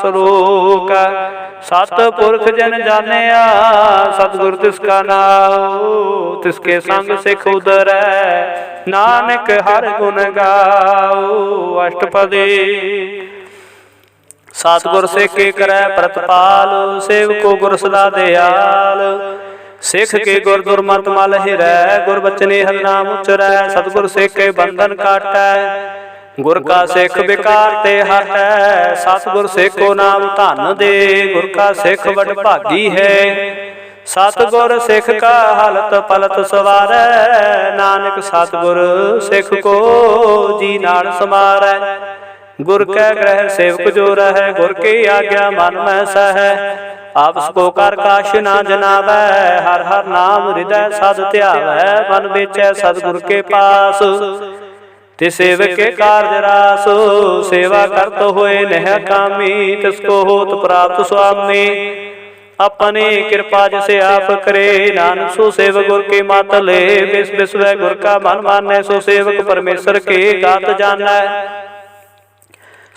सरोक सत पुरख जन जानिया, सतगुर तिसका नाम। तिसके संग सिख उदरै, नानक हर गुण गाओ। अष्टपदी सतगुर सिख के करै प्रतपाल, सेवको गुर सदा दयाल। सिख के गुर दुर्मत मल हिरै, गुर बचने हर नाम उचरै। सतगुर सिख के बंधन काटै, गुर का सिख विकार ते हटै। सतगुर सिख को नाम धन दे, गुर का सिख बड़ भागी है। सतगुर सिख का हलत पलत सवारै, नानक सतगुर सिख को जी नाल समारै। गुर कै ग्रह सेवक जो रहै, गुर की आज्ञा मन में सहै। आपस को कर काश ना जनावै, हर हर नाम हृदय सद ध्यावै। मन बेचै सतगुर के पास, ते सेवक के कार्य रास। सेवा करत होए नह कामी, तिसको होत प्राप्त स्वामी। अपने कृपा जिसे आप करे, नानक सो सेवक गुर के मात ले। विस विश्व गुर का मन मानै, सो सेवक परमेश्वर के गात जानै।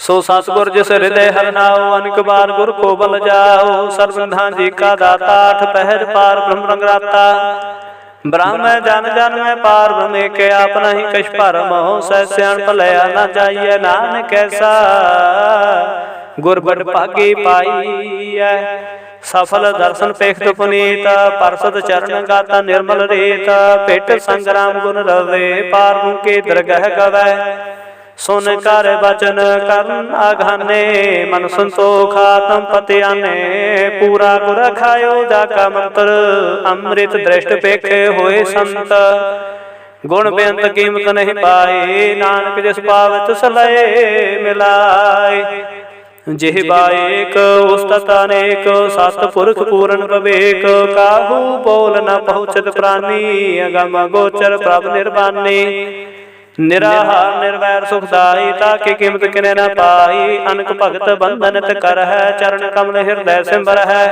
सो सतगुर जिस हृदय हर नाओ, अनेक बार गुर को बल जाओ। सर्वधा जी का दाता, आठ पहर पार ब्रह्म रंगराता। ब्राह्मण जन जन में पार ब्रह्म के, आपना ही कछ परम। सह सियाण भलया न जाइए, नानक ऐसा गुर बड़ भागी पाइयै। सफल दर्शन पेखत पुनीत, परसद चरण गाता निर्मल रीत। पिट संग्राम गुण रवे, पार के दरगह गवै। सुन कर बचन करन आघाने, मन संतोख आत्म पति आने। पूरा गुर खायो जाका मंत्र, अमृत दृष्ट पेखे होए संत। गुण बेअंत कीमत नहीं पाए, नानक जिस पावत सलय मिलाए। जिह्वा एक उस्तत अनेक, सतपुरख पूरन विवेक। काहू बोल न पहुँचत प्राणी, अगम गोचर प्रभ निर्वाणी। निराहार निर्वैर सुखदाई, ताकि कीमत किने न पाई। अनक भगत बंधन कर है, चरण कमल हृदय सिमर है।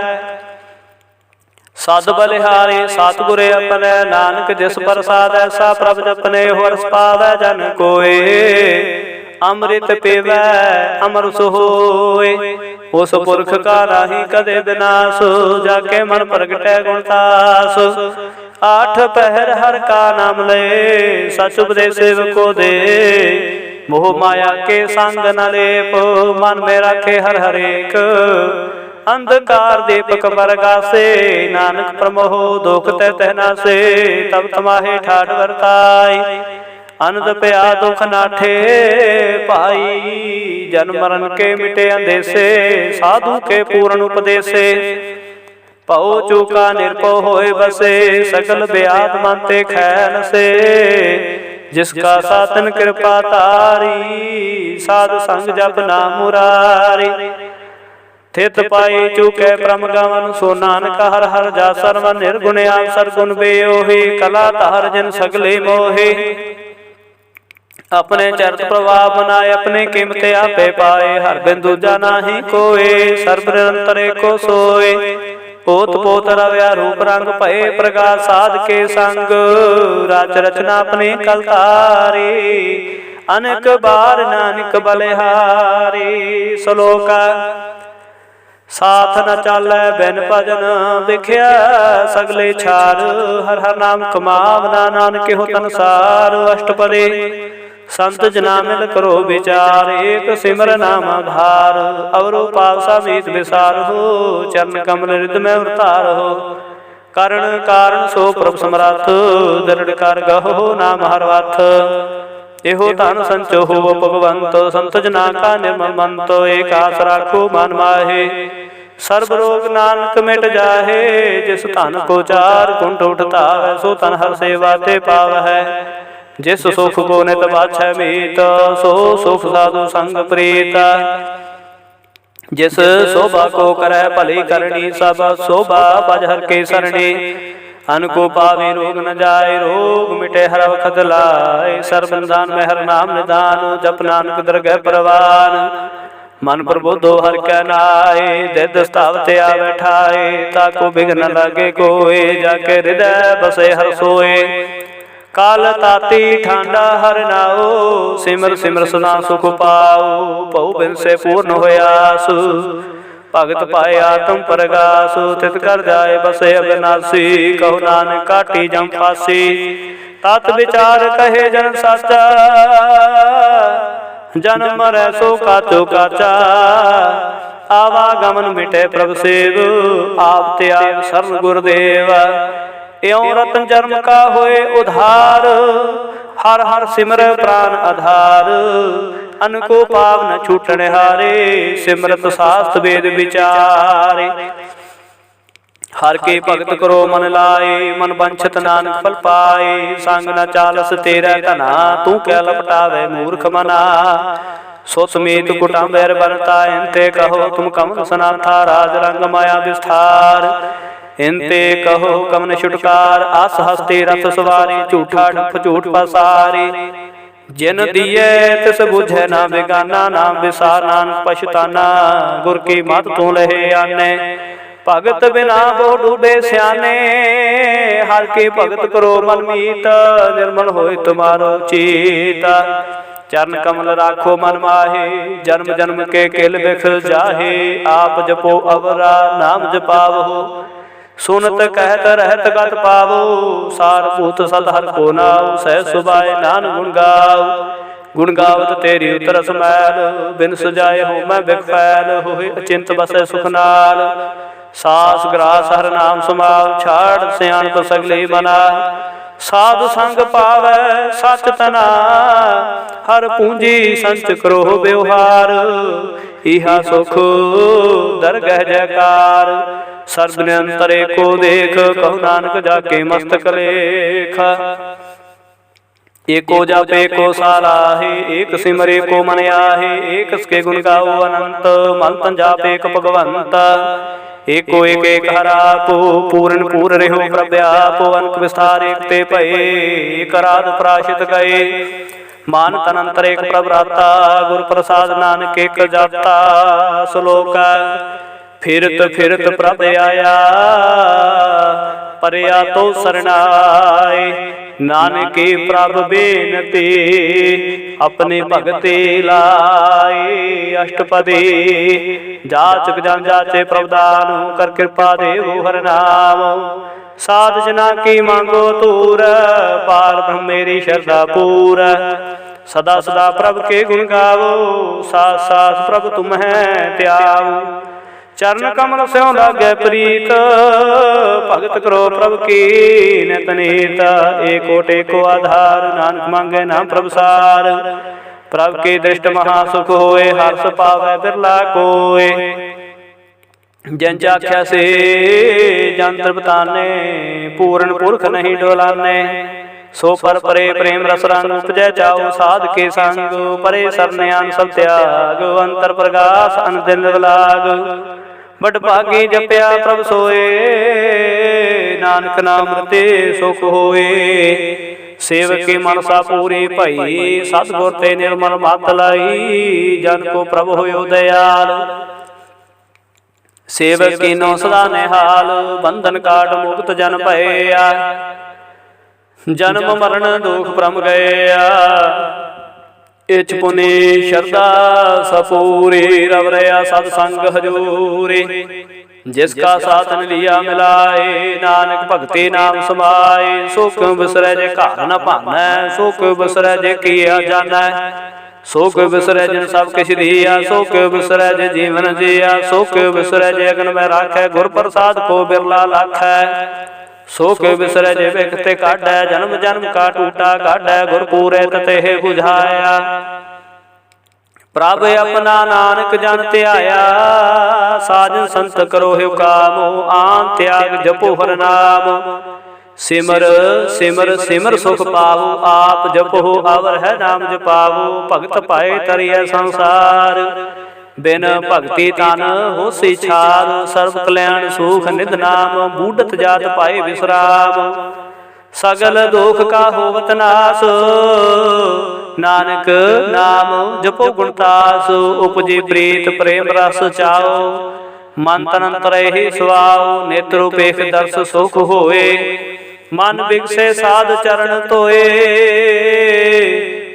सद बलिहारी सतगुरे अपने, नानक जिस प्रसाद ऐसा प्रभ जपने। हर्ष पावै जन कोय, अमृत पीवै अमर सोय। उस पुरख का राही कदे विनाश, जाके मन प्रगटै गुणतास। आठ पहर हर का नाम ले, सच उपदेश सेवको दे। मोह माया के संग न लेप, मन में रखे हर हरेक। अंधकार दीपक बरगासे, नानक प्रमोह दुख तै तहना से। तब तमाहे ठाठ वर्ताई, अनंद प्या दुख नाठे पाई। जन्म मरण के मिटे अंदेसे, साधु के पूर्ण उपदेसे। पौ चूका निरपो होए बसे, सकल ब्याध मानते खैन से। जिसका सातन कृपा तारी, साध संग जप नाम मुरारी। थित पाई चूके परम गवन, सो नानक हर हर जा सरवन। निर्गुण अवसर गुण बेयोही, कला तार जिन सगले मोहे। अपने चरित प्रभाव बनाए, अपने कीमते आपे पाए। हर बिंदु जाना ही कोय, सर्व निरंतर को सोए। ओत पोत रव्या रूप रंग भये प्रकाश साध के संग राज रचना अपने कलतारे अनेक बार नानक बलिहारी। श्लोक साथ न चालै बिन भजन विख्या सगले छार हर हर नाम कमावना नानक हो तनसार। अष्टपदी संत जना मिल करो विचार एक सिमर नाम आधार अवरो पावसा मीत विसार हो चरण कमल हृदय में अवतार हो। करण कारण सो प्रभ समरथ दृढ़ कर गहो नाम हर अर्थ एहो धन संचो हो भगवंत संत जना का निर्मल मंत। एक आस राखो मन माहे सर्व रोग नानक मिट जाहे जिस धन को चार कुंठ उठता है सो तन हर सेवा ते पाव है। जिस सुख को नित बाछै मीत सो सुख साधु संग प्रीत। जिस शोभा को करे भली करनी सब शोभा भज हर के सरणी। अन को पावे रोग न जाए रोग मिटे हर वखत लाए। सर्वदान में हर नाम निदान जप नानक दरगह परवान। मन प्रबोधो हर कै नाए दिद स्थावते आ बैठाए। ताको बिघ्न लागे कोय जाके हृदय बसे हर सोए। काल ताती ठांडा हर नाओ सिमर सिमर सदा सुख पाओ। बहु बिन से पूर्ण होयास भगत पाए आत्म परगास। तित कर जाए बसे अविनाशी कहो नानक काटी जम फासी। तात विचार कहे जन साचा जन्म मरै सो काचो काचा। आवागमन मिटे प्रभ सेव आप त्याग शरण गुरुदेव। एवं रतन जन्म का होए उधार हर हर सिमर प्राण आधार। अन को पाव न छूटने हारे सिमरत शास्त्र वेद विचारे। हर के भगत करो मन लाए मन वंछित नानक फल पाए। संग न चालस तेरा धना तू क्या लपटावे मूर्ख मना। सो समेत कुटुंबर बनता इनते कहो तुम कमल सनाथा राज रंग माया विस्तार। इनते कहो कमन छुटकार आस हस्ते रथ सवारी झूठा ढप झूठ पसारी। जिन दिए तिस बुझे ना बेगाना नाम विसार नानक पछताना। गुर की मत तू लहे आने भगत बिना बहु डूबे स्याने। हर के भगत करो मन मीत निर्मल होए तुम्हारो चीत। चरण कमल राखो मन माहे जन्म जन्म के किल बिख जाहे। आप जपो अवरा नाम जपावो सुनत कहत रहत गत पावो। सार पूत सत हर को नाव सह सुबाए नान गुण गाओ। गुण गावत तेरी उतरस मैल बिन सजाए हो मैं बिख फैल। होए अचिंत बसे सुख नाल सास ग्रास हर नाम समाव। छाड़ सियाणप सगले मना साधु संग पावै सच तना। हर पूंजी संच करो व्यवहार इहा सुख दरगह जयकार। सर्व निरंतरे को देख कहो नानक जाके मस्तक लेख। एको जापे को सालाहे एक सिमरे को मन आहे। एक इसके गुण गाओ अनंत मन तन जापे एक भगवंत। एको एक एक हरापो पूर्ण पूर्ण रहो प्रव्यापो। अनक विस्तार एक ते पये एक राध प्राशित गए। मान तनंतर एक प्रभराता गुर प्रसाद नानक एक जाता। श्लोक फिरत फिरत प्रभ आया परया तो सरनाए। नानके प्रभ बेनती अपने भगते लाए। अष्टपदी जाचक जन जाचे प्रभदान कर कृपा देवो हर नाम। साध जना की मांगो तूर पार ब्रह्म मेरी श्रद्धा पूर। सदा सदा प्रभ के गुण गावो साथ साथ प्रभ तुम है त्यागो। चरण कमल स्यों लागे प्रीत भगत करो प्रभ की नित नीत। एको टेको आधार नानक मांगे नाम प्रभ सार। प्रभ की दृष्ट महासुख होए हर्ष पावै बिरला कोय। जन चाख्या से जंत्र बताने पूर्ण पुरख नहीं डोलाने। सो पर परे प्रेम रस रंग उपजै जाओ साध के संग। परे सरन्यान सब त्याग अंतर प्रकाश अन दिन लाग। बट भागी जपया प्रभ सोए नानक नाम ते सुख होए। सेवक की मनसा पूरी भई सतगुर ते निर्मल मत लाई। जन को प्रभ होयो दयाल सेवक कीनो सदा निहाल, बंधन काट मुक्त जन भया। जन्म मरण दुख भ्रम गया, इच पुनि श्रद्धा सपूरी। रव रया सत्संग हजूरी, जिसका साधन लिया मिलाए। नानक भगति नाम समाए, सुख बिसरै जे घर न भानै। सुख बिसरै जे किया जानै, सुख बिसरै जिन सब किछ दिया। सुख बिसरै जे जीवन जिया, सुख बिसरै जे अगन में राखै। गुर प्रसाद को बिरला लाखै, सुख बिसरै जे विखते काढै। जन्म जन्म का टूटा काढै, गुर पूरे ततेह बुझाया। प्रभ अपना नानक जन त्याया, साजन संत करो हिव कामो। आन त्याग जपो हर नाम, सिमर सिमर सिमर सुख पावो। आप जपो अवर है नाम जपावो। भगत पाए तरिय संसार, बिन भगति तन होसी छार। सर्व कल्याण सुख निध नाम, बूढ़त जात पाए विश्राम। सगल दुख का होवत नास, नानक नाम जपो गुणतास। उपजी प्रीत प्रेम रस चाओ, मन तन अंतरहि सुआओ। नेत्र उपेख दर्श सुख होए, मन बिगसे साध चरण धोए।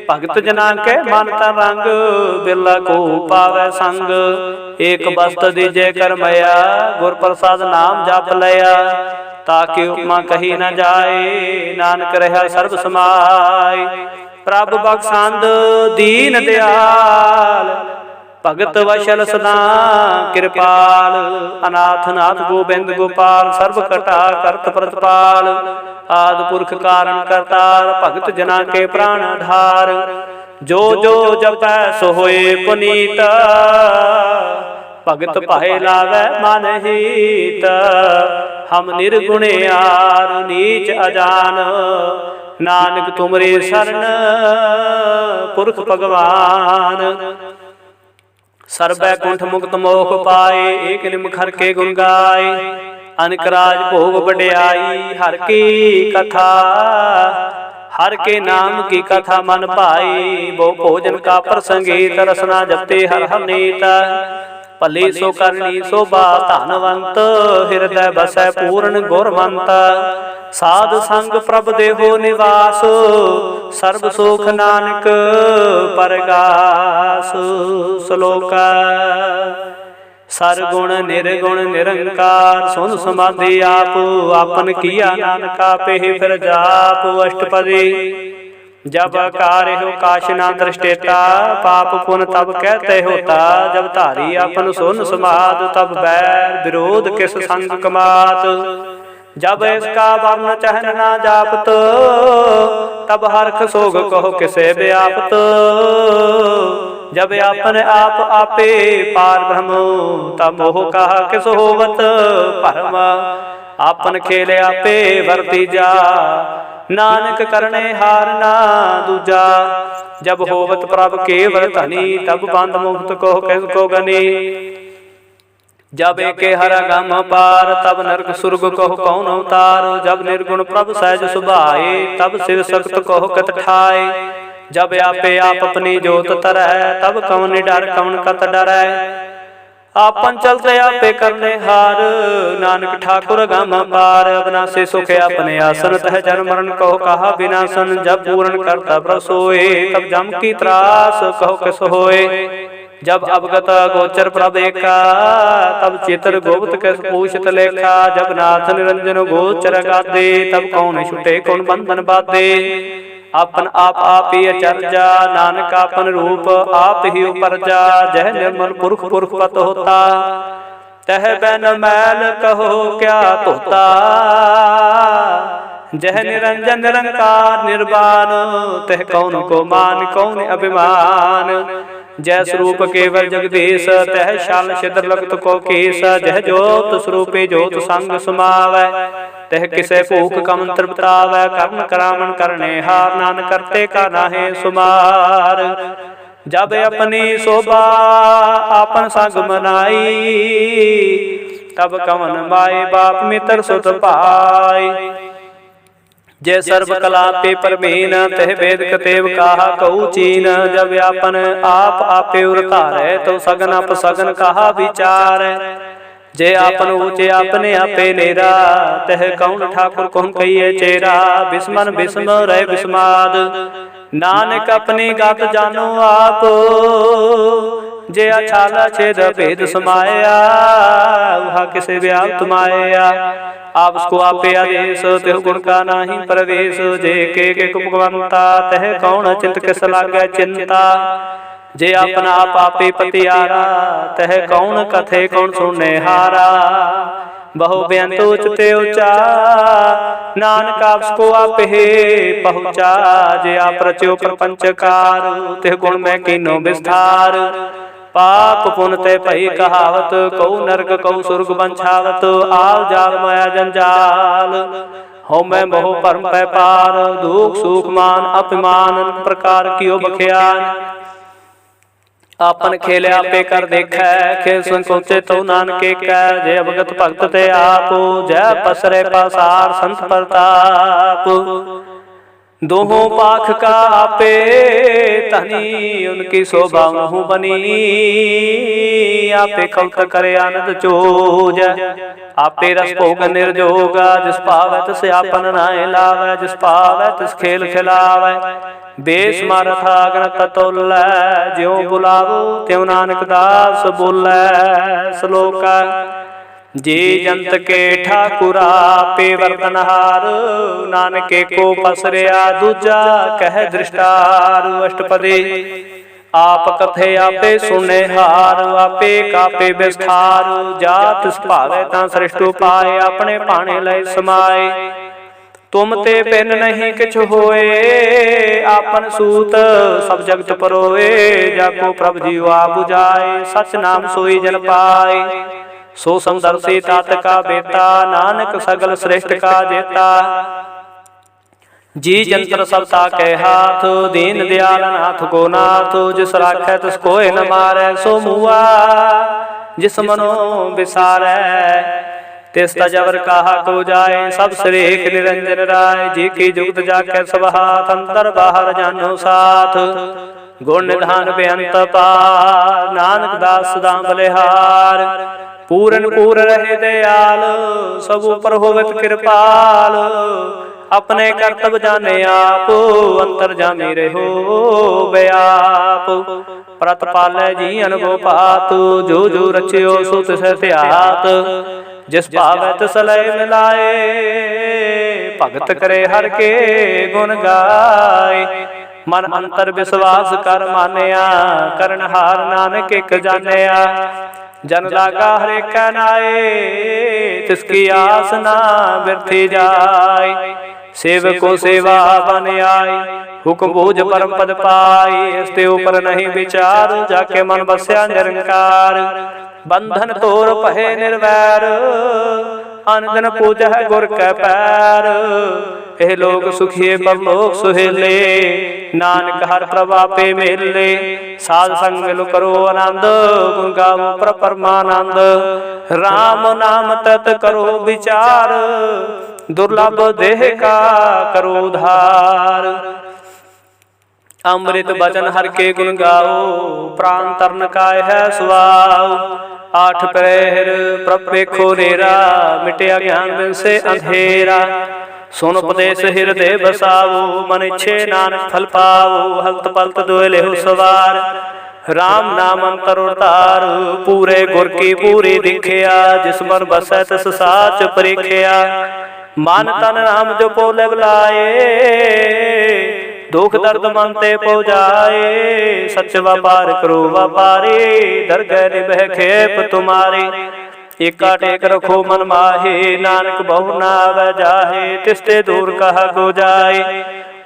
भगत जना के मन तन रंग, बिरला को पावै संग। एक बस्त दीजे कर मया, गुर प्रसाद नाम जप लया। ताकि उपमा कही न जाए, नानक रहा सर्ब समाय। प्रभ बख्शंद दीन दयाल, भगत वशल सदा कृपाल। अनाथ नाथ गोबिंद गोपाल, सर्व कटा करत प्रतिपाल। आदि पुरख कारण करतार, भगत जना के प्राण आधार। जो जो जपै सो होए पुनीत, भगत पाए लावै मन हीत। हम निर्गुण यार नीच अजान, नानक तुमरे शरण पुरख भगवान। सर्व कुंठ मुक्त मोख पाए, एक निमखर के गुण गाए। अनक राज भोग बड़ियाई, हर की कथा हर के नाम की कथा मन पाई। वो भोजन का प्रसंगीत, रसना जपते हर हर नीत। भली सो करनी शोभा धनवंत, हृदय बसै पूर्ण गुरमंत। साध संग प्रभ देहो निवास, सर्ब सुख नानक परगास। श्लोक सरगुण निर्गुण निरंकार, सुन समाधि आप। आपन किया नानक आपे फिर जाप। अष्टपदी जब कार्य हो काश ना दृष्टेता, पाप पुन तब कहते होता। जब धारी अपन सुन समाद, तब बैर विरोध किस संग कमात। जब इसका वर्ण चहन ना जापत, तब हर्ष सोग कहो किसे व्यापत। जब अपन आप आपे पार ब्रह्म, तब मोह कहा किस होवत परम। आपन खेले आपे वर्ती जा, नानक करने हार ना दूजा। जब होवत प्रभ केवल धनी, तब बंद मुक्त को किसको गनी। जब एके हर गम पार, तब नरक सुरग कहो कौन अवतार। जब निर्गुण प्रभ सहज सुभाए, तब शिव सक्त कहो कत ठाए। जब आपे आप अपनी जोत तरह, तब कौन डर कौन कत डरै। आपन चलते आपे करने हार, नानक ठाकुर गम पार। अविनाशी सुख अपने आसन, तह जन्म मरण कहो कहा विनाशन। जब पूर्ण करता प्रभ सोए, तब जम की त्रास कहो किस होए। जब अवगत गोचर प्रभ एका, तब चित्र गुप्त किस पूछत लेखा। जब नाथ निरंजन गोचर गादे, तब कौन छुटे कौन बंधन बाधे। अपन आप ही अचर्जा, नानक आपन रूप आप ही उपरजा। जह निर्मल पुरख पुरख पत होता, तह बैन मैल कहो क्या तोता। जह निरंजन निरंकार निर्वाण, तह कौन को मान कौन अभिमान। जय स्वरूप केवल जगदीश, तह शाल छिद्र लगत को केस। जह जोत स्वरूपे जोत संग समावै, तह किसे भूख कम तृप्तावै। कर्म करामन करने हार, नानक करते का नाहे सुमार। जब अपनी शोभा आपन संग मनाई, तब कवन माए बाप मित्र सुत पाई। जय सर्व कला पे परमीन, तह वेद कतेव कहा कहू चीन। जब आपन आप आपे उरतारै, तो सगन अप सगन कहा विचार। जे आपन ऊँचे आपने आपे नेरा, तह कौन ठाकुर कौन कहिए चेरा। बिस्मन बिस्म रहे बिस्माद, नानक अपनी गात जानो आप। जे अछाला छेद भेद समाया, वहा किसे व्याप तुमाया। आप उसको आपे आदेश, तेह गुण का नाही प्रवेश। जे के भगवंता, तह कौन चिंत किस लागे चिंता। जे अपना आप आपे पतियारा, तह कौन कथे कौन सुने हारा। बहु बेअंत उचते ऊंचा, नानक आपको आप हे पहुँचा। जे आप रच्यो प्रपंचकार, तेह गुण में कीनो विस्तार। पाप पुन ते पई कहावत, कऊ नरक कऊ सुर्ग बंछावत। आल जाल माया जंजाल, हो मैं मोह परम पै पार। दुख सुख मान अपमान, प्रकार कियो बख्यान। आपन खेल आपे कर देखै, खेल संकोचे तो नानके कै। जय भगत भगत ते आप, जय पसरे पासार संत प्रताप। दोहों पाख का आपे तनी, उनकी शोभा नहु बनी। आपे कौत करे आनंद चोज, आपे रस भोग निर्जोगा। जिस पावै तिस आपन नाय लावै, जिस पावै तिस खेल खिलावै। बेस मारथा गणत तोलै, ज्यों बुलावो त्यों नानक दास बोलै। श्लोक जी जंत के ठाकुरा पे वर्तनहार, नानके को पसरिया दूजा कह दृष्टार। अष्टपदी आप कथे आपे सुने हार, आपे कापे विस्तार। जात भावे ता श्रेष्ठ पाए, अपने पाने लय समाए। तुम ते पिन नहीं किछ होए, आपन सूत सब जगत परोए। जाको प्रभु जीव आ बुझाए, सच नाम सोई जन पाए। सो समदर्शी तात का बेटा, नानक सगल श्रेष्ठ का जेता। जी जंत्र सबता के हाथ, दीन दयाल नाथ को नाथ। जिस राखै तिस कोय न मारै, सो मुआ जिस मनो विसारै। तिस तजवर कहा को जाए, सब श्रेक निरंजन राय। जी की जुगत जाके सब हाथ, अंतर बाहर जानो साथ। गुण निधान बेअंत पार, नानक दास दाम बलिहार। पूरन पूर रहे दयाल, सब ऊपर होवत कृपाल। अपने कर्तव्य जाने आप, अंतर जाने रहो व्याप। प्रत पालै जी अनुभव पात, जो जो रचियो सो तिस त्यात। जिस भावै तिस लय मिलाए, भगत करे हर के गुण गाय। मन अंतर विश्वास कर मानिया, करन हार नानक एक जानिया। जन लागा हरे नाए, तिसकी आस ना व्यर्थी जाय। सेवको सेवा बन आई, हुक्म बूझ परम पद पाई। इसते ऊपर नहीं विचार, जाके मन बस्या निरंकार। बंधन तोर पहे निर्वैर, अनदन पूजह गुर कै पैर। एह लोग सुखिए परलोक सुहेले, नानक हर प्रभापे मेले। साध संग मिल करो आनंद, गुण गावो परमानंद। राम नाम तत करो विचार, दुर्लभ देह का करो उधार। अमृत बचन हर के गुण गाओ, प्राण तरन काय है सुआओ। आठ प्रहर प्रभ देखो नेरा, मिटया ज्ञान बिन से अंधेरा। सुन उपदेश हृदय बसाओ, मन इच्छे नानक फल पाओ। हलत पलत दोय लेहु सवार, राम नाम अंतर उतार। पूरे गुर की पूरी दिखिया, जिस मन बसै तिस साच परिखिया। मन तन नाम जो पोले बुलाए, दुख दर्द मन ते पो जाए। सच व्यापार करो व्यापारी, दरगह निभह खेप तुम्हारी। एका टेक रखो मन माहे, नानक बहु ना आवे जाहे। तिसते दूर कहा को जाए,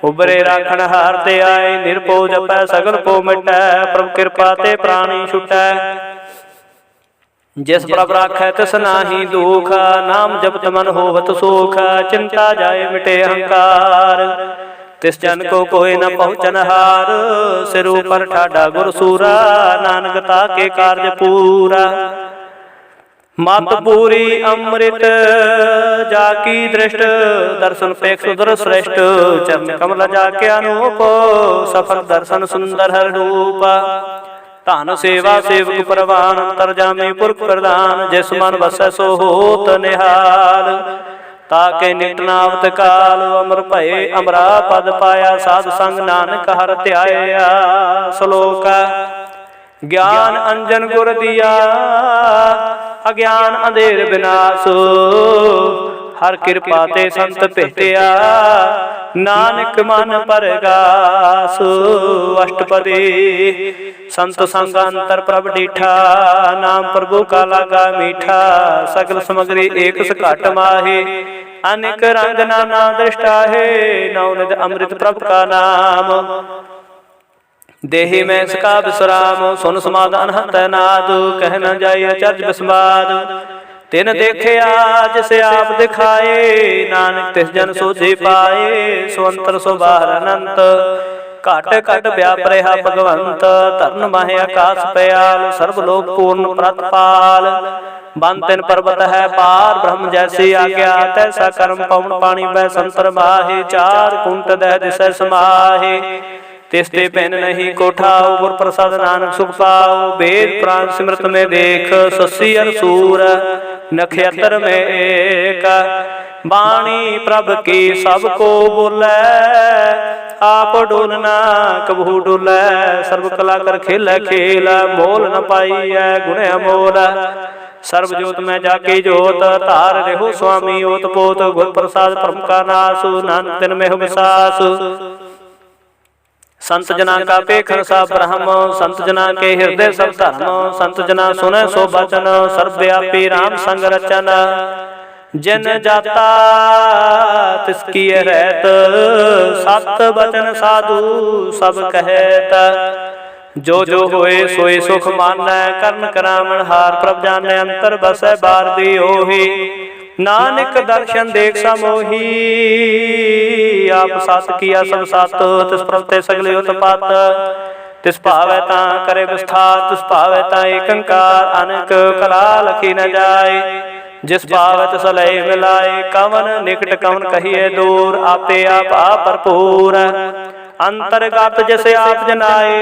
उबरे राखण हार ते आए। निरपो जपै सगल को मिटै, प्रभु कृपा ते प्राणी छुटै। जिस प्रभ राखै तिस नाहि दुख, नाम जपत मन होवत सुख। चिंता जाए मिटे अहंकार, तिस जन को कोई न पहुँचन हार। सिर ऊपर ठाडा गुर सूरा, नानक ताके कार्य पूरा। मत पूरी अमृत जाकी दृष्ट, दर्शन पेख सुंदर श्रेष्ठ। चरण कमल जाके अनूप, सफल दर्शन सुंदर हर रूप। ਧਨ ਸੇਵਾ ਸੇਵਕ ਪ੍ਰਵਾਨ, ਅੰਤਰਜਾਮੀ ਪੁਰਖ ਪ੍ਰਧਾਨ। ਜਿਸ ਮਨ ਵਸੈ ਸੋ ਹੋਤ ਨਿਹਾਲ, ਤਾਕੇ ਨਿਕਟ ਨਾਵਤ ਕਾਲ। ਅਮਰ ਭਏ ਅਮਰਾ ਪਦ ਪਾਇਆ, ਸਾਧ ਸੰਗ ਨਾਨਕ ਹਰਿ ਧਿਆਇਆ। ਸ਼ਲੋਕ ਗਿਆਨ ਅੰਜਨ ਗੁਰ ਦੀਆ, ਅਗਿਆਨ ਅੰਧੇਰ ਵਿਨਾਸ਼। ਹਰ ਕਿਰਪਾ ਤੇ ਸੰਤ ਭੇਟਿਆ, ਨਾਨਕ ਮਨ ਪਰਗਾਸ। ਅਸ਼ਟਪਦੀ ਸੰਤ ਸੰਗ ਅੰਤਰ ਪ੍ਰਭ ਡੀਠਾ, ਨਾਮ ਪ੍ਰਭੂ ਕਾ ਲਾਗਾ ਮੀਠਾ। ਸਗਲ ਸਮਗਰੀ ਏਕ ਘਟ ਮਾਹੇ, ਅਨੇਕ ਰੰਗ ਨਾਨਾ ਦ੍ਰਿਸ਼ਟਾਹੇ। ਨੌ ਨਿਧ ਅੰਮ੍ਰਿਤ ਪ੍ਰਭ ਕਾ ਨਾਮ, ਦੇਹੀ ਮੈਂ ਸਕਾ ਬਿਸਰਾਮ। ਸੁਨ ਸਮਾਦ ਅਨਹਤ ਨਾਦ, ਕਹਿ ਨ ਜਾਏ ਅਚਰਜ ਬਿਸਮਾਦ। ਤਿਨ ਦੇਖਿਆ ਜਿਸ ਆਪ ਦਿਖਾਏ, ਨਾਨਕ ਤਿਸ ਜਨ ਸੋਝੀ ਪਾਏ। ਸੋ ਅੰਤਰ ਸੋ ਬਾਹਰ ਅਨੰਤ, ਘਟ ਘਟ ਵਿਆਪ ਰਿਹਾ ਭਗਵੰਤ। ਧਰਨ ਮਾਹਿ ਆਕਾਸ ਪਿਆਲ, ਸਰਬ ਲੋਕ ਪੂਰਨ ਪ੍ਰਤਪਾਲ। ਬਨ ਤਿਨ ਪਰਬਤ ਹੈ ਪਾਰ, ਬ੍ਰਹਮ ਜੈਸੀ ਆਗਿਆ ਤੈਸਾ ਕਰਮ। ਪਵਨ ਪਾਣੀ ਬੈ ਸੰਤਰ ਮਾਹੇ, ਚਾਰ ਕੁੰਟ ਦਹਿ ਦਿਸੈ ਸਮਾਹੇ। ਤਿਸ ਤੇ ਪੈਨ ਨਹੀਂ ਕੋਠਾਉ, ਗੁਰ ਪ੍ਰਸਾਦ ਨਾਨਕ ਸੁਖ ਪਾਉ। ਵੇਦ ਪ੍ਰਾਨ ਸਿਮਰਤ ਮੈਂ ਦੇਖ, ਸੱਸੀ ਅਰ ਸੂਰ ਨਖਯਤਰ ਮੈਂ ਏਕ। ਬਾਣੀ ਪ੍ਰਭ ਕੀ ਸਭ ਕੋ ਬੋਲੇ, ਆਪ ਡੋਲ ਨਾ ਕਬਹੂ ਡੋਲੇ। ਸਰਬ ਕਲਾ ਕਰ ਖੇਲੇ ਖੇਲ, ਮੋਲ ਨ ਪਾਈਐ ਗੁਣ ਅਮੋਲ। ਸਰਬ ਜੋਤ ਮੈਂ ਜਾਕੇ ਜੋਤ, ਧਾਰ ਰਹਿਓ ਸੁਆਮੀ ਓਤ ਪੋਤ। ਗੁਰ ਪ੍ਰਸਾਦ ਭਰਮ ਕਾ ਨਾਸ, ਨਾਨਕ ਤਿਨ ਮਹਿ ਵਿਸਾਸ। संत जना का पेखन सा ब्रह्म, संत जना के हृदय सब धर्म। संत जना सुने सो बचन, सर्वव्यापी राम संग रचन। जिन जाता तिसकी रहत, सत बचन साधु सब कहत। जो जो होए सोए सुख मानै, कर्ण करावण हार प्रभ जानै। अंतर बसै बार दी ओही, नानक दर्शन देख समोही। आप सत किया सब सत, तिस प्रभ ते सगले उत्पत। तिस भावै तां करे विस्तार, तिस भावै तां एकंकार। अनेक कला लखी न जाए, जिस भावै तिस लय मिलाए। कवन निकट कवन कहिए दूर, आपे आप भरपूर। अंतरगत जिस आप जनाए,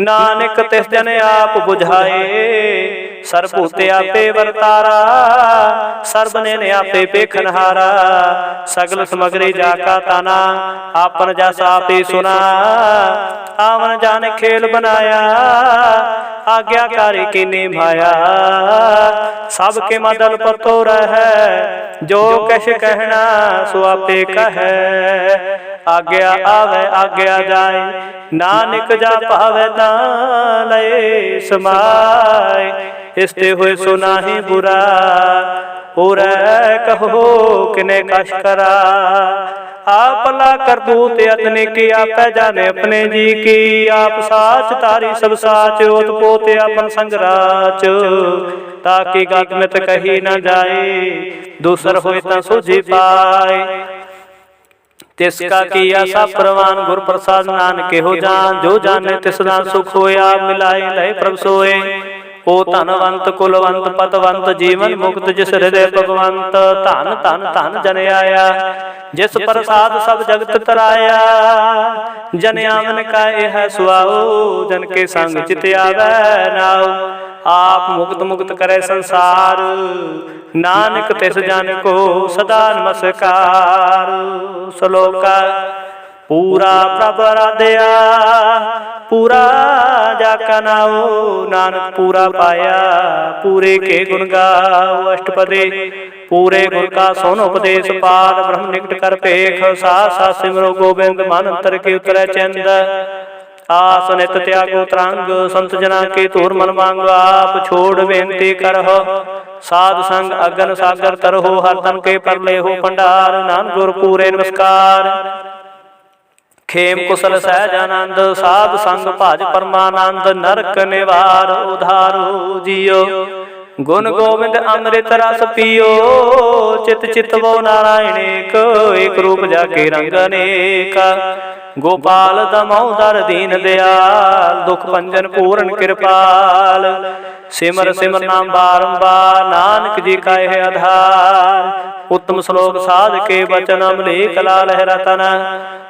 नानक तिस जन आप बुझाए। ਸਰਬੂਤੇ ਆਪੇ ਵਰਤਾਰਾ, ਸਰਬ ਨੇ ਆਪੇ ਪੇਖਨਹਾਰਾ। ਸਗਲ ਸਮਗਰੀ ਜਾ ਕਾ ਤਾਨਾ, ਆਪਨ ਜਸ ਆਪੇ ਸੁਨਾ। ਆਵਨ ਜਾਨ ਖੇਲ ਬਨਾਇਆ, ਆਗਿਆਕਾਰੀ ਕੀਨੀ ਮਾਇਆ। ਸਭ ਕੇ ਮਦਲ ਪਤੋ ਰਹੈ, ਜੋ ਕਿਛ ਕਹਿਣਾ ਸੋ ਆਪੇ ਕਹੈ। ਆਗਿਆ ਆਵੇ ਆਗਿਆ ਜਾਏ, ਨਾਨਕ ਜਾ ਭਾਵੈ ਤਾਂ ਲਏ ਸਮਾਏ। ਇਸ ਤੇ ਹੋਏ ਸੋ ਨਾਹੀ ਬੁਰਾ, ਹੋਰੈ ਕਹੋ ਕਿਨੇ ਕਛ ਕਰਾ। ਆਪਲਾ ਕਰਤੂਤ ਅਤਨੇ ਕੀ, ਆਪੈ ਜਾਣੇ ਆਪਣੇ ਜੀ ਕੀ। ਆਪ ਸਾਚ ਤਾਰੀ ਸਭ ਸਾਚ, ਓਤ ਪੋਤ ਆਪਨ ਸੰਗ ਰਾਚ। ਤਾਕਿ ਗਤ ਮਿਤ ਕਹੀ ਨਾ ਜਾਏ, ਦੂਸਰ ਹੋਏ ਤਾਂ ਸੋਝੀ ਪਾਏ। तिसका किया सब प्रवान, गुर प्रसाद नानक हो जान। जो जाने तिसदा सुख होया, मिलाए लय प्रभ सोए। ओ धनवंत कुलवंत पतवंत, जीवन मुक्त जिस हृदय भगवंत। धन धन धन जन आया, जिस प्रसाद सब जगत तराया। जन आमन का यह सुआओ, जन के संग चित आवे नाओ। आप मुक्त मुक्त करे संसार, नानक तिस जन को सदा नमस्कार। श्लोका पूरा प्रभ आराध्या, पूरा जाका नाओ। नानक पूरा पाया, पूरे के गुण गाओ। अष्टपदी पूरे गुण का सोन उपदेश पाठ, ब्रह्म निकट कर पेख। साथ साथ सिमरो गोबिंद, मन अंतर के उतरै चंद। आस नित त्यागो तरंग, संत जना के तूर मन मांगो। आप छोड़ बेनती करहो, साध संग अगन सागर तरहो। हर तन के परले हो भंडार, नानक गुर पूरे नमस्कार। खेम कुशल सहज आनंद, साध संग भाज परमानंद। नरक निवार उधारो जियो, गुण गोविंद अमृत रस पियो। चित चितवो नारायण एक, एक रूप जाके रंग अनेक। गोपाल दमोदर दीन दयाल, दुख भंजन पूर्ण कृपाल। सिमर सिमर नाम बारंबार, नानक जी का यह आधार। उत्तम श्लोक साध के बचन, अमलेख लाल है रतन।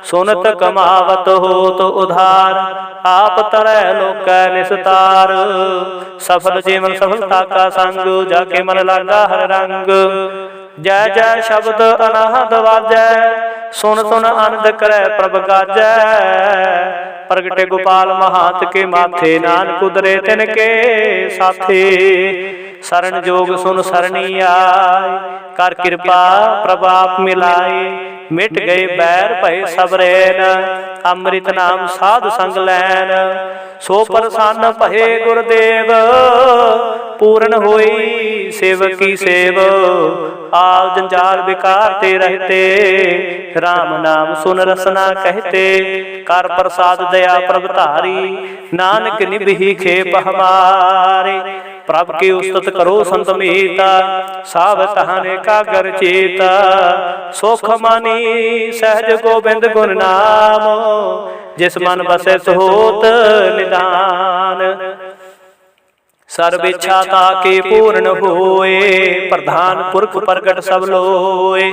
सुनत कमावत होत उधार, आप तरह लोक निस्तार। सफल जीवन सफलता का संग, जाके मन लागा हर रंग। जय जय शब्द अनाहद वाजै, सुन सुन आनंद करे प्रभ गाजै। प्रगटे गोपाल महात के माथे, नानक उदरे तिनके साथे। शरण जोग सुन सरनी आए, कर कृपा प्रभाप मिलाए। मिट गए बैर भय सब रैन, अमृत नाम साध संग लैन। सो प्रसन्न भये गुरदेव, पूर्ण होई सेवक की सेव। आल जंजाल विकार ते रहते, राम नाम सुन रसना कहते। कर प्रसाद दया प्रभ धारी, नानक निभि खेप हमारे। प्रभ की उस्तत करो संत मीता, साव तहाने कागर चेता। सुख मानी सहज गोबिंद गुण नाम, जिस मन बसे होत निदान। सर्व इच्छा ताके पूर्ण होए, प्रधान पुरख प्रगट सब लोए।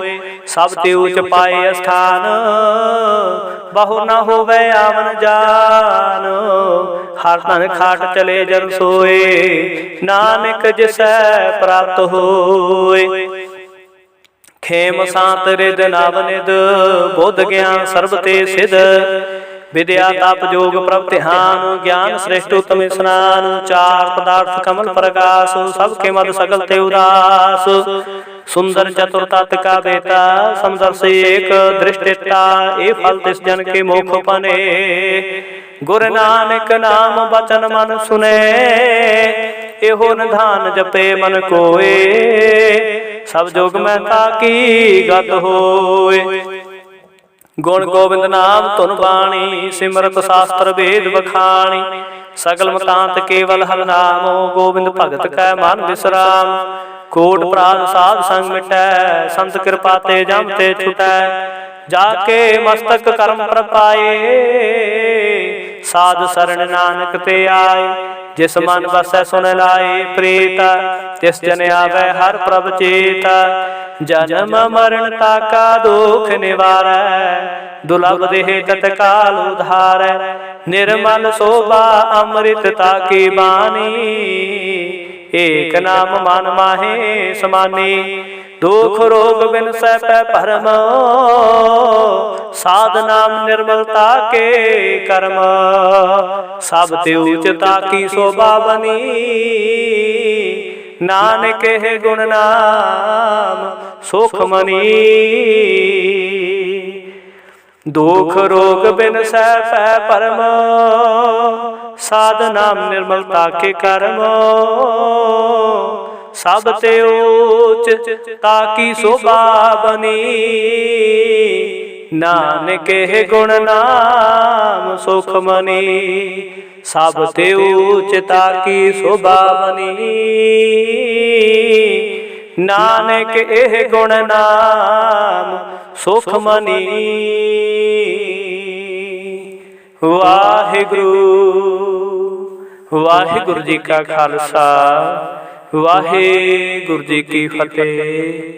सब ते उच पाए स्थान, बहु न होवे आवन जान। हर धन खाट चले जन सोए, नानक जिसै प्राप्त होए। खेम सांत रिद नव निद, बुद्ध ज्ञान सर्ब ते सिद्ध। विद्या तप जोग प्रभ ध्यान, ज्ञान श्रेष्ठ उत्तम स्नान। चार पदार्थ कमल प्रकाश, सबके मद सकल ते उदास। सुंदर चतुर तत् का बेटा, समदर्श एक दृष्टिता। ए फल तिस जन के मुख पने, गुरु नानक नाम बचन मन सुने। एहो निधान जपे मन कोए, सब जोग में ताकी गत होए। गुण गोविंद नाम धुन बाणी, सिमरत शास्त्र वेद बखाणी। सगल मतांत केवल हर नामो, गोविंद भगत कै मन विश्राम। कोट प्राण साध संग मिटै, संत कृपा ते जम ते छुटै। जाके मस्तक कर्म प्रपाए, साध शरण नानक ते आए। जिस मन बसै सुन लाए प्रीता, तिस जन आवे हर प्रभ चेता। जन्म मरण ताका दुख निवारै, दुर्लभ देह तत्काल उधारै। निर्मल शोभा अमृत ताकी बानी, एक नाम मन माहे समानी। दुख रोग बिन सै पै भरम, साध नाम निर्मलता के कर्म। सब ते उचता की शोभा बनी, नानक है गुण नाम सुख मनी। दुख रोग बिन सै पै परम, साध नाम निर्मलता के कर्म। सब ते उच ताकी शोभा बनी, नानक है गुण नाम सुख मनी। सब ते उच ताकी शोभा बनी, नानक एह गुण नाम सुख मनी। वाहिगुरु वाहिगुरु जी का खालसा, वाहिगुरु जी की फतेह।